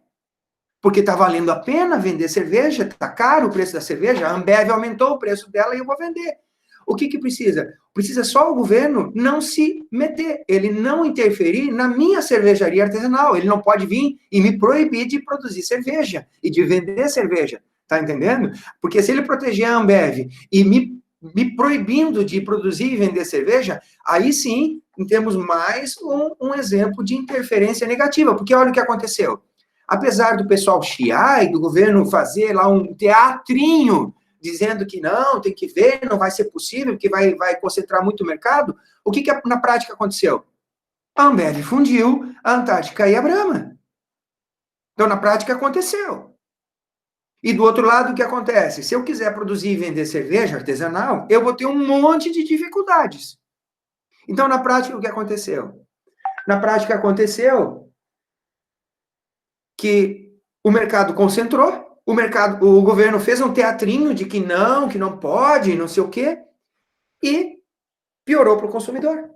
Porque está valendo a pena vender cerveja, está caro o preço da cerveja, a Ambev aumentou o preço dela e eu vou vender. O que precisa? Precisa só o governo não se meter, ele não interferir na minha cervejaria artesanal, ele não pode vir e me proibir de produzir cerveja e de vender cerveja, tá entendendo? Porque se ele proteger a Ambev e me proibindo de produzir e vender cerveja, aí sim temos mais um exemplo de interferência negativa, porque olha o que aconteceu. Apesar do pessoal chiar e do governo fazer lá um teatrinho, dizendo que não, tem que ver, não vai ser possível, que vai concentrar muito o mercado, o que na prática aconteceu? A Ambev fundiu a Antártica e a Brahma. Então, na prática, aconteceu. E do outro lado, o que acontece? Se eu quiser produzir e vender cerveja artesanal, eu vou ter um monte de dificuldades. Então, na prática, o que aconteceu? Na prática, aconteceu que o mercado concentrou, o governo fez um teatrinho de que não pode, não sei o quê, e piorou para o consumidor.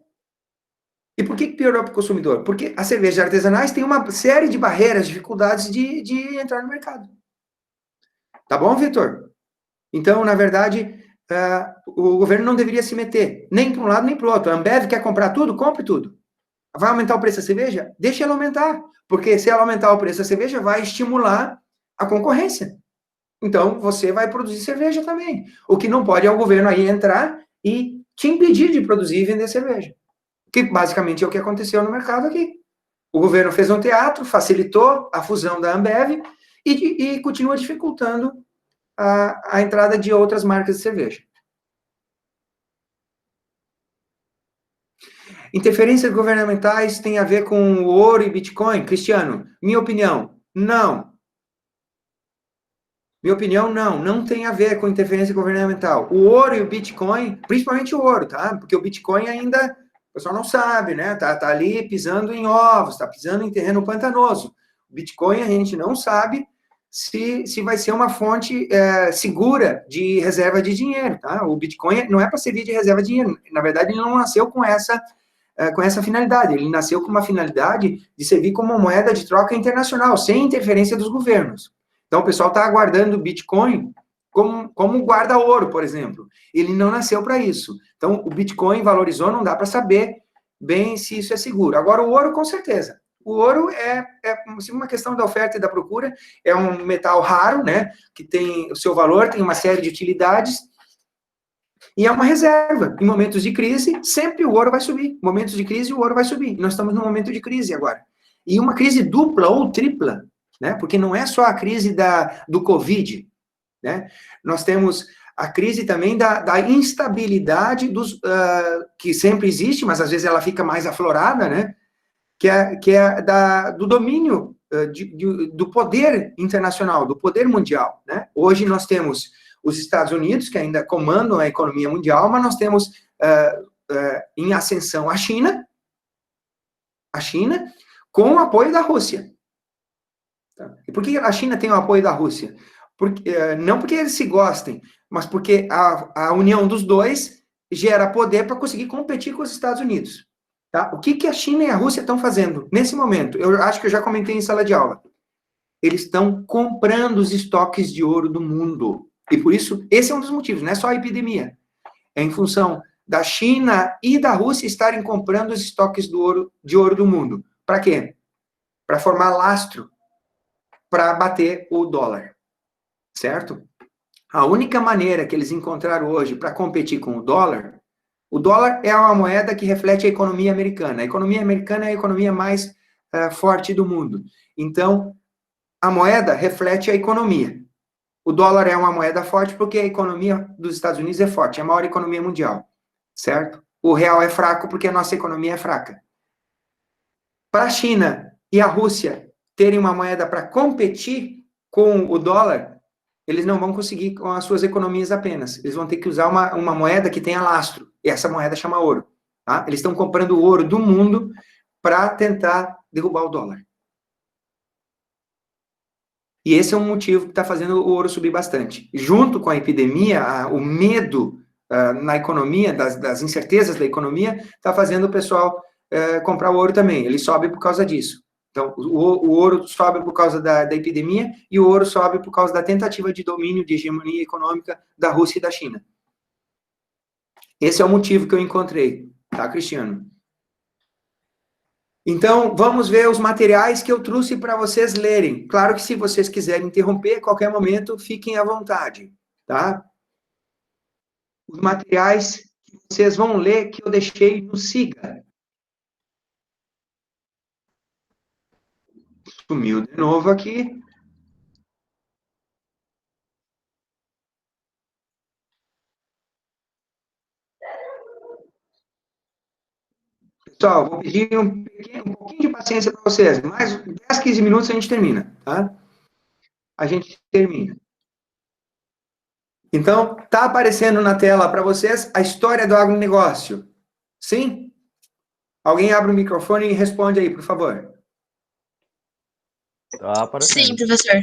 E por que piorou para o consumidor? Porque as cervejas artesanais têm uma série de barreiras, dificuldades de entrar no mercado. Tá bom, Vitor? Então, na verdade, o governo não deveria se meter, nem para um lado, nem para o outro. A Ambev quer comprar tudo? Compre tudo. Vai aumentar o preço da cerveja? Deixa ela aumentar. Porque se ela aumentar o preço da cerveja, vai estimular a concorrência. Então, você vai produzir cerveja também. O que não pode é o governo aí entrar e te impedir de produzir e vender cerveja. Que basicamente é o que aconteceu no mercado aqui. O governo fez um teatro, facilitou a fusão da Ambev e continua dificultando a entrada de outras marcas de cerveja. Interferências governamentais tem a ver com o ouro e Bitcoin? Cristiano, minha opinião, não. Minha opinião, não tem a ver com interferência governamental. O ouro e o Bitcoin, principalmente o ouro, tá? Porque o Bitcoin ainda, o pessoal não sabe, né? Tá ali pisando em ovos, tá pisando em terreno pantanoso. O Bitcoin a gente não sabe se vai ser uma fonte segura de reserva de dinheiro, tá? O Bitcoin não é para servir de reserva de dinheiro. Na verdade, ele não nasceu com essa finalidade. Ele nasceu com uma finalidade de servir como moeda de troca internacional, sem interferência dos governos. Então, o pessoal está aguardando o Bitcoin como guarda-ouro, por exemplo. Ele não nasceu para isso. Então, o Bitcoin valorizou, não dá para saber bem se isso é seguro. Agora, o ouro, com certeza. O ouro é uma questão da oferta e da procura, é um metal raro, né, que tem o seu valor, tem uma série de utilidades, e é uma reserva. Em momentos de crise, sempre o ouro vai subir. Em momentos de crise, o ouro vai subir. Nós estamos num momento de crise agora. E uma crise dupla ou tripla, né? Porque não é só a crise do Covid, né? Nós temos a crise também da instabilidade que sempre existe, mas às vezes ela fica mais aflorada, né? que é do domínio do poder internacional, do poder mundial, né? Hoje nós temos os Estados Unidos, que ainda comandam a economia mundial, mas nós temos em ascensão a China, com o apoio da Rússia. E por que a China tem o apoio da Rússia? Não porque eles se gostem, mas porque a união dos dois gera poder para conseguir competir com os Estados Unidos. Tá? O que a China e a Rússia estão fazendo nesse momento? Eu acho que eu já comentei em sala de aula. Eles estão comprando os estoques de ouro do mundo. E por isso, esse é um dos motivos, não é só a epidemia. É em função da China e da Rússia estarem comprando os estoques de ouro do mundo. Para quê? Para formar lastro, para bater o dólar. Certo? A única maneira que eles encontraram hoje para competir com o dólar é uma moeda que reflete a economia americana. A economia americana é a economia mais forte do mundo. Então, a moeda reflete a economia. O dólar é uma moeda forte porque a economia dos Estados Unidos é forte, é a maior economia mundial. Certo? O real é fraco porque a nossa economia é fraca. Para a China e a Rússia terem uma moeda para competir com o dólar, eles não vão conseguir com as suas economias apenas. Eles vão ter que usar uma moeda que tenha lastro. E essa moeda chama ouro. Tá? Eles estão comprando o ouro do mundo para tentar derrubar o dólar. E esse é um motivo que está fazendo o ouro subir bastante. Junto com a epidemia, o medo na economia, das incertezas da economia, está fazendo o pessoal comprar o ouro também. Ele sobe por causa disso. Então, o ouro sobe por causa da epidemia e o ouro sobe por causa da tentativa de domínio, de hegemonia econômica da Rússia e da China. Esse é o motivo que eu encontrei, tá, Cristiano? Então, vamos ver os materiais que eu trouxe para vocês lerem. Claro que se vocês quiserem interromper a qualquer momento, fiquem à vontade, tá? Os materiais que vocês vão ler que eu deixei no Siga. Sumiu de novo aqui. Pessoal, vou pedir um pouquinho de paciência para vocês. Mais 10, 15 minutos a gente termina, tá? A gente termina. Então, tá aparecendo na tela para vocês a história do agronegócio. Sim? Alguém abre o microfone e responde aí, por favor. Tá aparecendo. Sim, professor.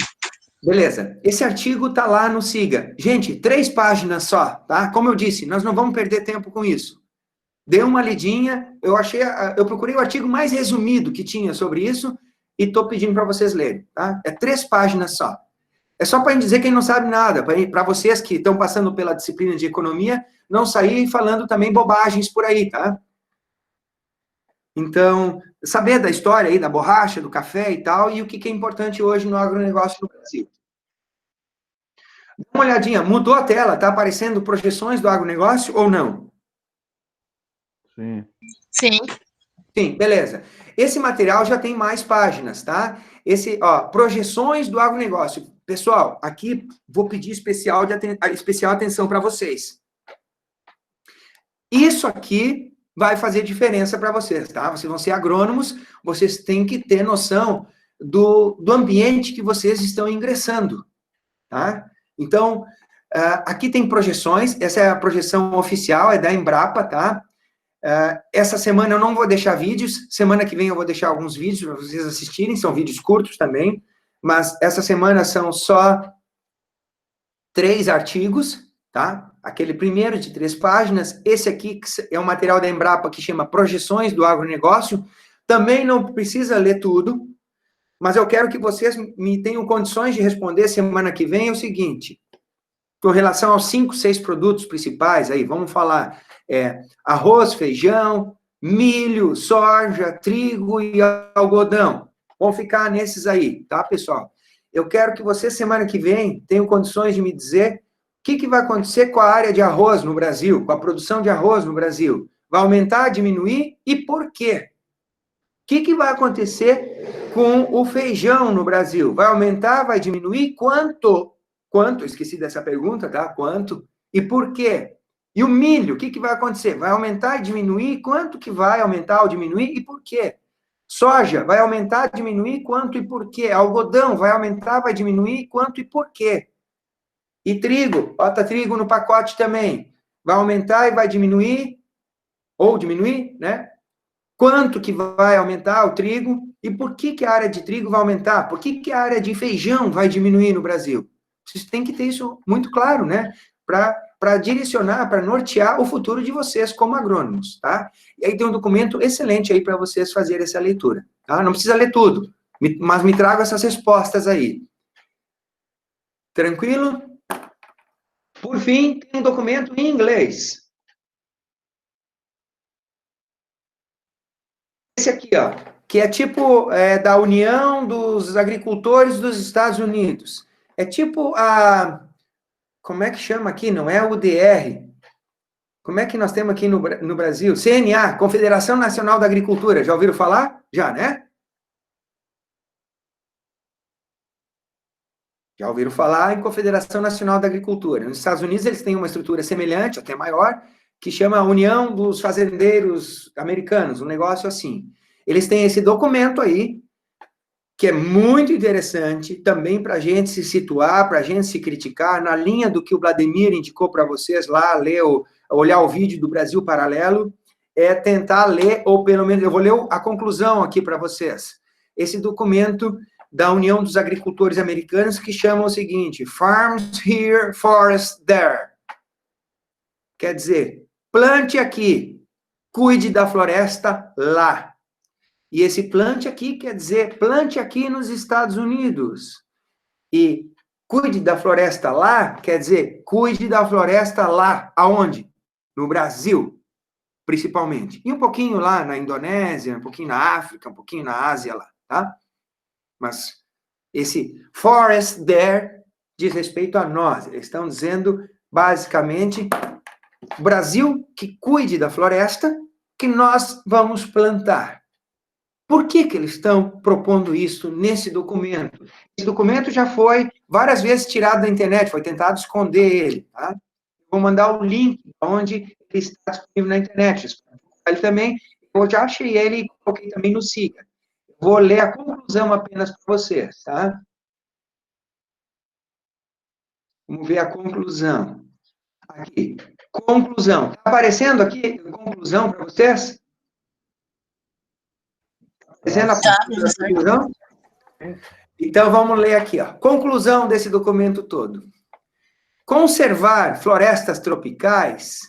Beleza. Esse artigo tá lá no Siga. Gente, 3 páginas só, tá? Como eu disse, nós não vamos perder tempo com isso. Dê uma lidinha. Eu procurei o artigo mais resumido que tinha sobre isso e tô pedindo para vocês lerem, tá? É 3 páginas só. É só para dizer quem não sabe nada, para vocês que estão passando pela disciplina de economia, não sair falando também bobagens por aí, tá? Então, saber da história aí da borracha, do café e tal, e o que é importante hoje no agronegócio no Brasil. Dá uma olhadinha, mudou a tela, tá aparecendo projeções do agronegócio ou não? Sim. Sim. Sim, beleza. Esse material já tem mais páginas, tá? Projeções do agronegócio. Pessoal, aqui vou pedir especial atenção para vocês. Isso aqui vai fazer diferença para vocês, tá? Vocês vão ser agrônomos, vocês têm que ter noção do ambiente que vocês estão ingressando, tá? Então, aqui tem projeções, essa é a projeção oficial, é da Embrapa, tá? Essa semana eu não vou deixar vídeos, semana que vem eu vou deixar alguns vídeos para vocês assistirem, são vídeos curtos também, mas essa semana são só 3 artigos, tá? Aquele primeiro de 3 páginas, esse aqui é um material da Embrapa que chama Projeções do Agronegócio, também não precisa ler tudo, mas eu quero que vocês me tenham condições de responder semana que vem o seguinte, com relação aos 5, 6 produtos principais, aí, vamos falar arroz, feijão, milho, soja, trigo e algodão. Vamos ficar nesses aí, tá, pessoal? Eu quero que vocês, semana que vem, tenham condições de me dizer o que vai acontecer com a área de arroz no Brasil, com a produção de arroz no Brasil. Vai aumentar, diminuir e por quê? O que vai acontecer com o feijão no Brasil? Vai aumentar, vai diminuir? Quanto? Esqueci dessa pergunta, tá? Quanto? E por quê? E o milho, o que vai acontecer? Vai aumentar e diminuir? Quanto que vai aumentar ou diminuir e por quê? Soja vai aumentar, diminuir, quanto e por quê? Algodão vai aumentar, vai diminuir, quanto e por quê? E trigo, bota trigo no pacote também. Vai aumentar e vai diminuir, ou diminuir, né? Quanto que vai aumentar o trigo e por que que a área de trigo vai aumentar? Por que que a área de feijão vai diminuir no Brasil? Vocês têm que ter isso muito claro, né? Para direcionar, para nortear o futuro de vocês como agrônomos, tá? E aí tem um documento excelente aí para vocês fazerem essa leitura, tá? Não precisa ler tudo, mas me traga essas respostas aí. Tranquilo? Por fim, tem um documento em inglês. Esse aqui, ó, que é tipo da União dos Agricultores dos Estados Unidos. É tipo a... Como é que chama aqui? Não é a UDR. Como é que nós temos aqui no Brasil? CNA, Confederação Nacional da Agricultura. Já ouviram falar? Já, né? Já ouviram falar em Confederação Nacional da Agricultura. Nos Estados Unidos, eles têm uma estrutura semelhante, até maior, que chama União dos Fazendeiros Americanos, um negócio assim. Eles têm esse documento aí, que é muito interessante, também para a gente se situar, para a gente se criticar, na linha do que o Vladimir indicou para vocês lá, olhar o vídeo do Brasil Paralelo, é tentar ler, ou pelo menos, eu vou ler a conclusão aqui para vocês. Esse documento da União dos Agricultores Americanos, que chama o seguinte, Farms Here, Forest There. Quer dizer, plante aqui, cuide da floresta lá. E esse plante aqui quer dizer plante aqui nos Estados Unidos. E cuide da floresta lá quer dizer cuide da floresta lá. Aonde? No Brasil, principalmente. E um pouquinho lá na Indonésia, um pouquinho na África, um pouquinho na Ásia lá, tá? Mas esse forest there diz respeito a nós. Eles estão dizendo, basicamente, o Brasil que cuide da floresta que nós vamos plantar. Por que que eles estão propondo isso nesse documento? Esse documento já foi várias vezes tirado da internet, foi tentado esconder ele, tá? Vou mandar o link onde ele está disponível na internet. Ele também, eu já achei ele e coloquei também no Siga. Vou ler a conclusão apenas para vocês, tá? Vamos ver a conclusão. Aqui, conclusão. Está aparecendo aqui a conclusão para vocês? Está aparecendo a conclusão? Então, vamos ler aqui, ó. Conclusão desse documento todo. Conservar florestas tropicais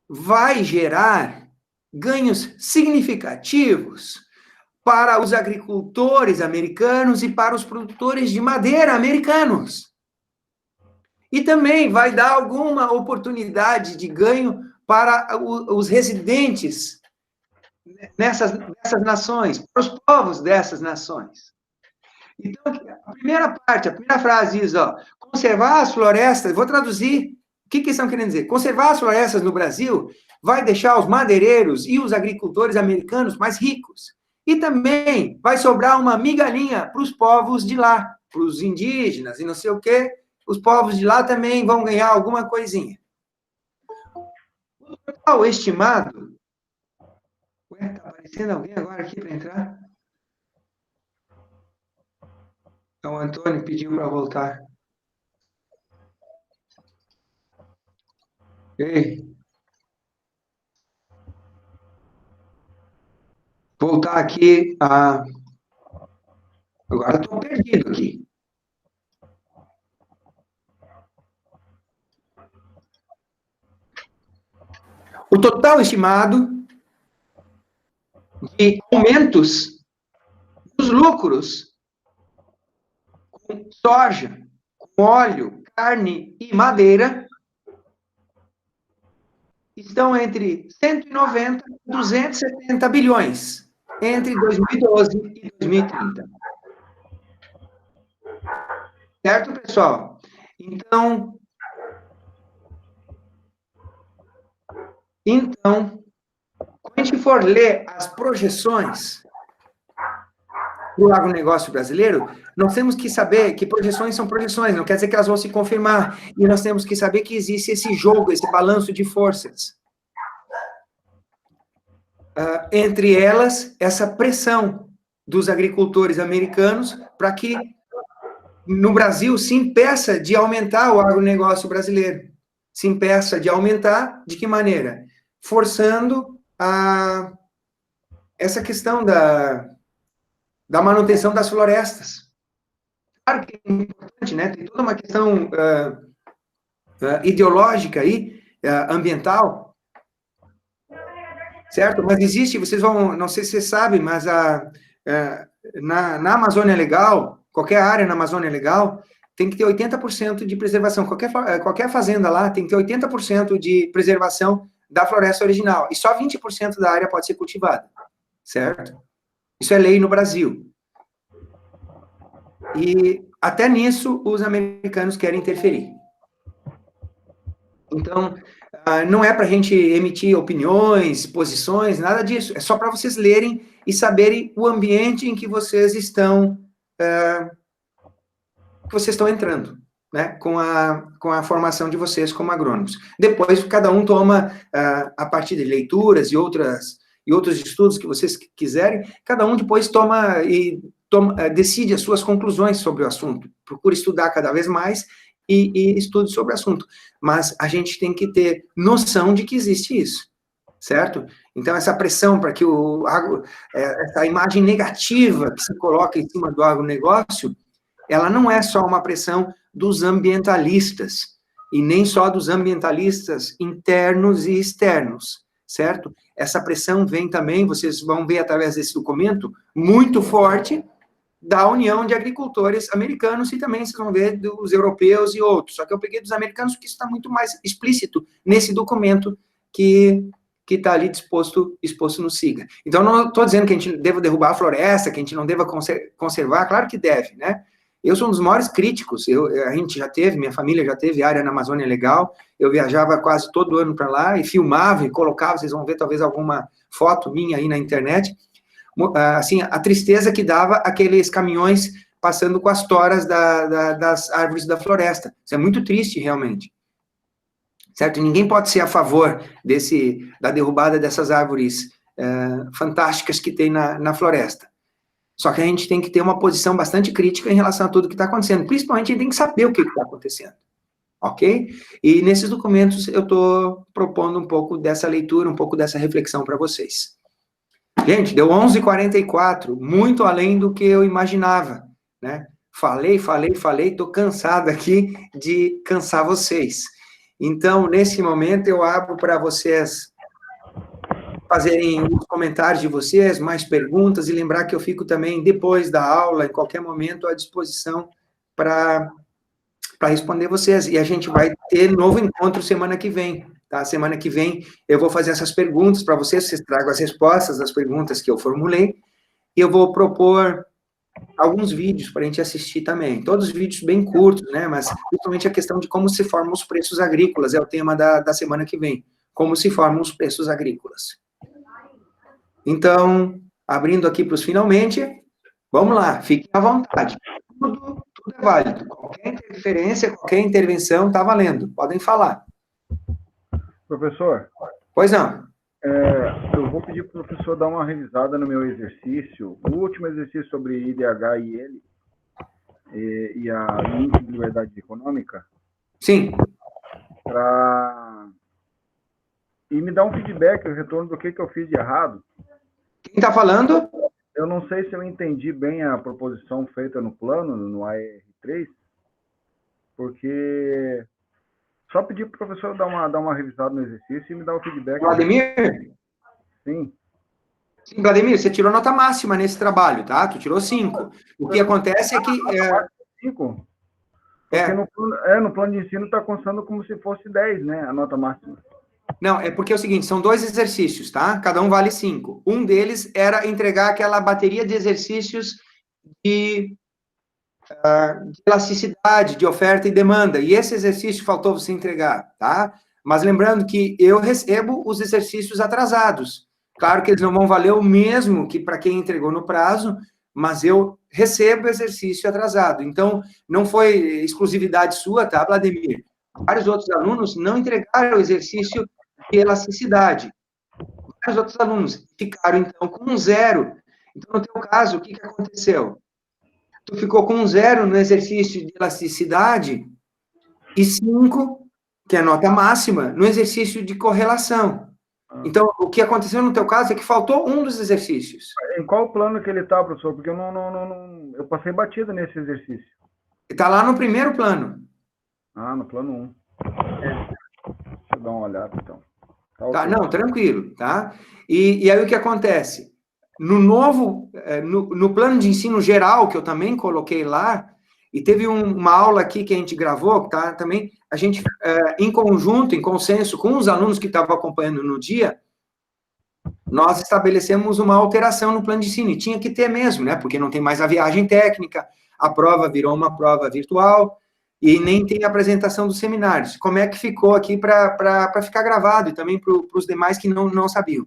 vai gerar ganhos significativos para os agricultores americanos e para os produtores de madeira americanos. E também vai dar alguma oportunidade de ganho para os residentes nessas nações, para os povos dessas nações. Então, a primeira parte, a primeira frase diz, ó, conservar as florestas, vou traduzir, o que eles estão querendo dizer? Conservar as florestas no Brasil vai deixar os madeireiros e os agricultores americanos mais ricos. E também vai sobrar uma migalhinha para os povos de lá, para os indígenas e não sei o quê, os povos de lá também vão ganhar alguma coisinha. O total estimado... Ué, está aparecendo alguém agora aqui para entrar? Então, o Antônio pediu para voltar. Ei. Voltar aqui a... Agora estou perdido aqui. O total estimado de aumentos dos lucros com soja, com óleo, carne e madeira estão entre 190 e 270 bilhões entre 2012 e 2030. Certo, pessoal? Então, quando a gente for ler as projeções do agronegócio brasileiro, nós temos que saber que projeções são projeções, não quer dizer que elas vão se confirmar. E nós temos que saber que existe esse jogo, esse balanço de forças. entre elas, essa pressão dos agricultores americanos para que no Brasil se impeça de aumentar o agronegócio brasileiro. Se impeça de aumentar, de que maneira? Forçando essa questão da manutenção das florestas. Claro que é importante, né? Tem toda uma questão ideológica aí, ambiental, certo? Mas existe, vocês vão, não sei se vocês sabem, mas na Amazônia Legal, qualquer área na Amazônia Legal, tem que ter 80% de preservação. Qualquer fazenda lá tem que ter 80% de preservação da floresta original. E só 20% da área pode ser cultivada, certo? Isso é lei no Brasil. E até nisso os americanos querem interferir. Então, não é para a gente emitir opiniões, posições, nada disso. É só para vocês lerem e saberem o ambiente em que vocês estão entrando, né, com a formação de vocês como agrônomos. Depois, cada um toma, a partir de leituras e outros estudos que vocês quiserem, cada um depois decide as suas conclusões sobre o assunto. Procura estudar cada vez mais e estude sobre o assunto. Mas a gente tem que ter noção de que existe isso, certo? Então, essa pressão para que essa imagem negativa que se coloca em cima do agronegócio, ela não é só uma pressão dos ambientalistas, e nem só dos ambientalistas internos e externos, certo? Essa pressão vem também, vocês vão ver através desse documento, muito forte, da União de Agricultores Americanos, e também vocês vão ver dos europeus e outros. Só que eu peguei dos americanos porque isso está muito mais explícito nesse documento que está ali exposto no SIGA. Então, não estou dizendo que a gente deva derrubar a floresta, que a gente não deva conservar, claro que deve, né? Eu sou um dos maiores críticos, minha família já teve área na Amazônia Legal, eu viajava quase todo ano para lá, e filmava e colocava, vocês vão ver talvez alguma foto minha aí na internet, assim, a tristeza que dava aqueles caminhões passando com as toras das árvores da floresta. Isso é muito triste, realmente. Certo? Ninguém pode ser a favor da derrubada dessas árvores fantásticas que tem na floresta. Só que a gente tem que ter uma posição bastante crítica em relação a tudo que está acontecendo. Principalmente, a gente tem que saber o que está acontecendo. Ok? E nesses documentos eu estou propondo um pouco dessa leitura, um pouco dessa reflexão para vocês. Gente, deu 11h44, muito além do que eu imaginava, né? Falei, estou cansado aqui de cansar vocês. Então, nesse momento, eu abro para vocês fazerem os comentários de vocês, mais perguntas, e lembrar que eu fico também, depois da aula, em qualquer momento, à disposição para responder vocês. E a gente vai ter novo encontro semana que vem. Tá? Semana que vem eu vou fazer essas perguntas para vocês tragam as respostas das perguntas que eu formulei, e eu vou propor alguns vídeos para a gente assistir também. Todos vídeos bem curtos, né? Mas principalmente a questão de como se formam os preços agrícolas, é o tema da semana que vem. Como se formam os preços agrícolas. Então, abrindo aqui para os finalmente, vamos lá, fiquem à vontade. Tudo é válido. Qualquer interferência, qualquer intervenção está valendo. Podem falar. Professor? Pois não. Eu vou pedir para o professor dar uma revisada no meu exercício, o último exercício sobre IDH e ele, e a índice de liberdade econômica. Sim. E me dar um feedback, o retorno do que eu fiz de errado. Quem está falando? Eu não sei se eu entendi bem a proposição feita no plano, no AR3, porque... Só pedir para o professor dar uma revisada no exercício e me dar um feedback. Vladimir? Sim. Sim, Vladimir, você tirou nota máxima nesse trabalho, tá? Tu tirou 5. O que acontece é que... 5? No plano de ensino está constando como se fosse 10, né? A nota máxima. Não, é porque é o seguinte, são 2 exercícios, tá? Cada um vale 5. Um deles era entregar aquela bateria de exercícios de elasticidade, de oferta e demanda, e esse exercício faltou você entregar, tá? Mas lembrando que eu recebo os exercícios atrasados. Claro que eles não vão valer o mesmo que para quem entregou no prazo, mas eu recebo exercício atrasado. Então, não foi exclusividade sua, tá, Vladimir? Vários outros alunos não entregaram o exercício de elasticidade. vários outros alunos ficaram, então, com um 0. Então, no teu caso, o que aconteceu? Tu ficou com um 0 no exercício de elasticidade e 5, que é a nota máxima, no exercício de correlação. Então, o que aconteceu no teu caso é que faltou um dos exercícios. Em qual plano que ele está, professor? Porque eu passei batida nesse exercício. Está lá no primeiro plano. Ah, no plano 1. Deixa eu dar uma olhada, então. Tá, okay. Não, tranquilo, tá? E aí o que acontece? No novo, no plano de ensino geral, que eu também coloquei lá, e teve uma aula aqui que a gente gravou, tá? Também a gente, em conjunto, em consenso com os alunos que estavam acompanhando no dia, nós estabelecemos uma alteração no plano de ensino, e tinha que ter mesmo, né? Porque não tem mais a viagem técnica, a prova virou uma prova virtual, e nem tem a apresentação dos seminários. Como é que ficou aqui para ficar gravado, e também para os demais que não sabiam?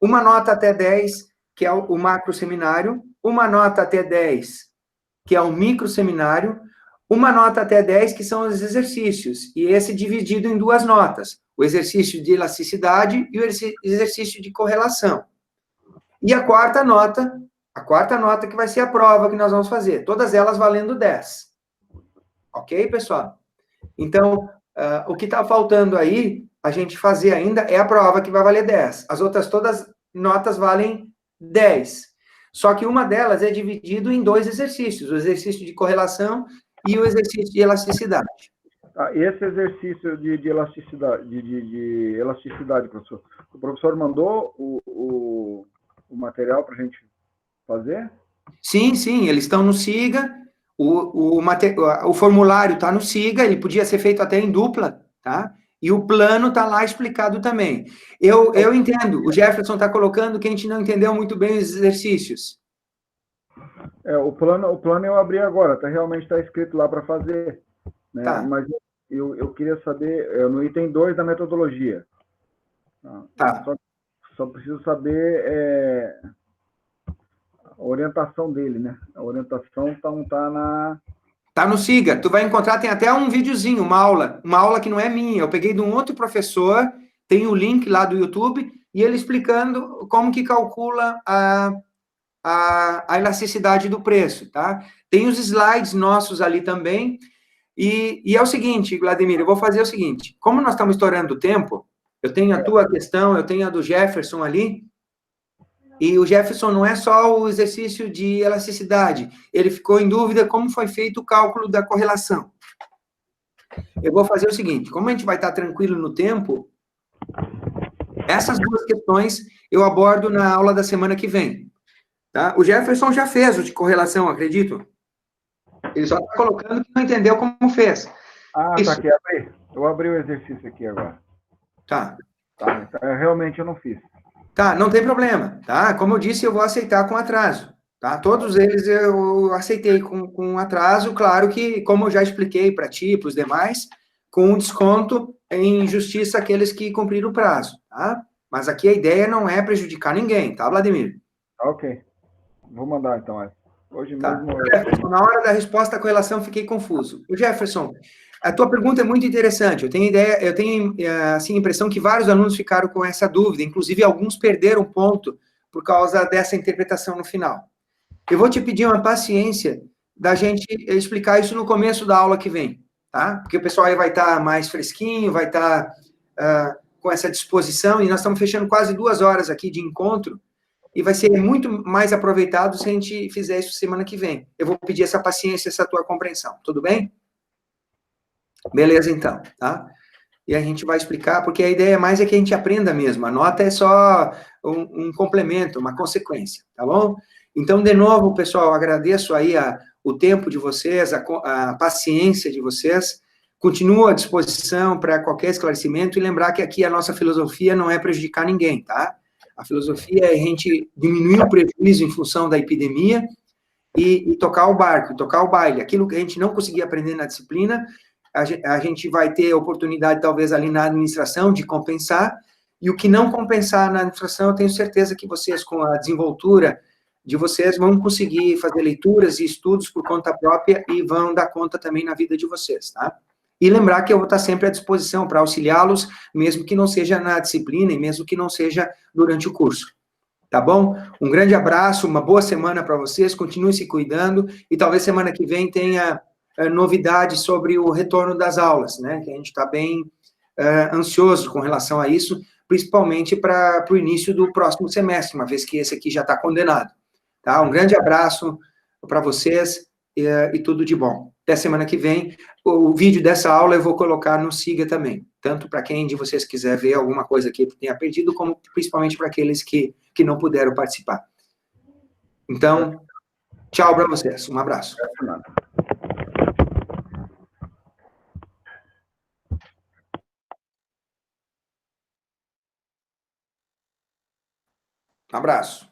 Uma nota até 10, que é o macro seminário, uma nota até 10, que é o micro seminário, uma nota até 10, que são os exercícios, e esse dividido em 2 notas, o exercício de elasticidade e o exercício de correlação. E a quarta nota que vai ser a prova que nós vamos fazer, todas elas valendo 10. Ok, pessoal? Então, o que está faltando aí, a gente fazer ainda, é a prova que vai valer 10. As outras todas notas valem 10. Só que uma delas é dividido em 2 exercícios, o exercício de correlação e o exercício de elasticidade. Esse exercício de elasticidade, de elasticidade, professor, o professor mandou o material para a gente fazer? Sim, eles estão no SIGA, o formulário está no SIGA, ele podia ser feito até em dupla, tá? E o plano está lá explicado também. Eu entendo, o Jefferson está colocando que a gente não entendeu muito bem os exercícios. O plano eu abri agora, realmente está escrito lá para fazer. Né? Tá. Mas eu queria saber, no item 2 da metodologia. Tá. Só preciso saber a orientação dele, né? A orientação está na... Tá no SIGA, tu vai encontrar, tem até um videozinho, uma aula que não é minha, eu peguei de um outro professor, tem o link lá do YouTube, e ele explicando como que calcula a elasticidade do preço, tá? Tem os slides nossos ali também, e é o seguinte, Vladimir, eu vou fazer o seguinte, como nós estamos estourando o tempo, eu tenho a tua questão, eu tenho a do Jefferson ali, e o Jefferson não é só o exercício de elasticidade, ele ficou em dúvida como foi feito o cálculo da correlação. Eu vou fazer o seguinte, como a gente vai estar tranquilo no tempo, essas 2 questões eu abordo na aula da semana que vem. Tá? O Jefferson já fez o de correlação, acredito. Ele só está colocando que não entendeu como fez. Tá aqui, eu abri o exercício aqui agora. Tá. Realmente eu não fiz. Tá, não tem problema, tá? Como eu disse, eu vou aceitar com atraso, tá? Todos eles eu aceitei com atraso, claro que, como eu já expliquei para ti e para os demais, com um desconto em justiça aqueles que cumpriram o prazo, tá? Mas aqui a ideia não é prejudicar ninguém, tá, Vladimir? Ok. Vou mandar, então. Hoje tá. mesmo... Jefferson, na hora da resposta à correlação, fiquei confuso. O Jefferson, a tua pergunta é muito interessante. Eu tenho assim, a impressão que vários alunos ficaram com essa dúvida, inclusive alguns perderam ponto por causa dessa interpretação no final. Eu vou te pedir uma paciência da gente explicar isso no começo da aula que vem, tá? Porque o pessoal aí vai estar mais fresquinho, vai estar com essa disposição, e nós estamos fechando quase 2 horas aqui de encontro, e vai ser muito mais aproveitado se a gente fizer isso semana que vem. Eu vou pedir essa paciência, essa tua compreensão, tudo bem? Beleza, então, tá? E a gente vai explicar, porque a ideia mais é que a gente aprenda mesmo, a nota é só um complemento, uma consequência, tá bom? Então, de novo, pessoal, agradeço aí o tempo de vocês, a paciência de vocês, continuo à disposição para qualquer esclarecimento, e lembrar que aqui a nossa filosofia não é prejudicar ninguém, tá? A filosofia é a gente diminuir o prejuízo em função da epidemia e tocar o barco, tocar o baile. Aquilo que a gente não conseguia aprender na disciplina, a gente vai ter oportunidade, talvez, ali na administração, de compensar, e o que não compensar na administração, eu tenho certeza que vocês, com a desenvoltura de vocês, vão conseguir fazer leituras e estudos por conta própria e vão dar conta também na vida de vocês, tá? E lembrar que eu vou estar sempre à disposição para auxiliá-los, mesmo que não seja na disciplina e mesmo que não seja durante o curso. Tá bom? Um grande abraço, uma boa semana para vocês, continuem se cuidando e talvez semana que vem tenha novidades sobre o retorno das aulas, né? Que a gente está bem ansioso com relação a isso, principalmente para o início do próximo semestre, uma vez que esse aqui já está condenado. Tá? Um grande abraço para vocês e tudo de bom. Até semana que vem. O vídeo dessa aula eu vou colocar no Siga também, tanto para quem de vocês quiser ver alguma coisa que tenha perdido, como principalmente para aqueles que não puderam participar. Então, tchau para vocês. Um abraço. Um abraço.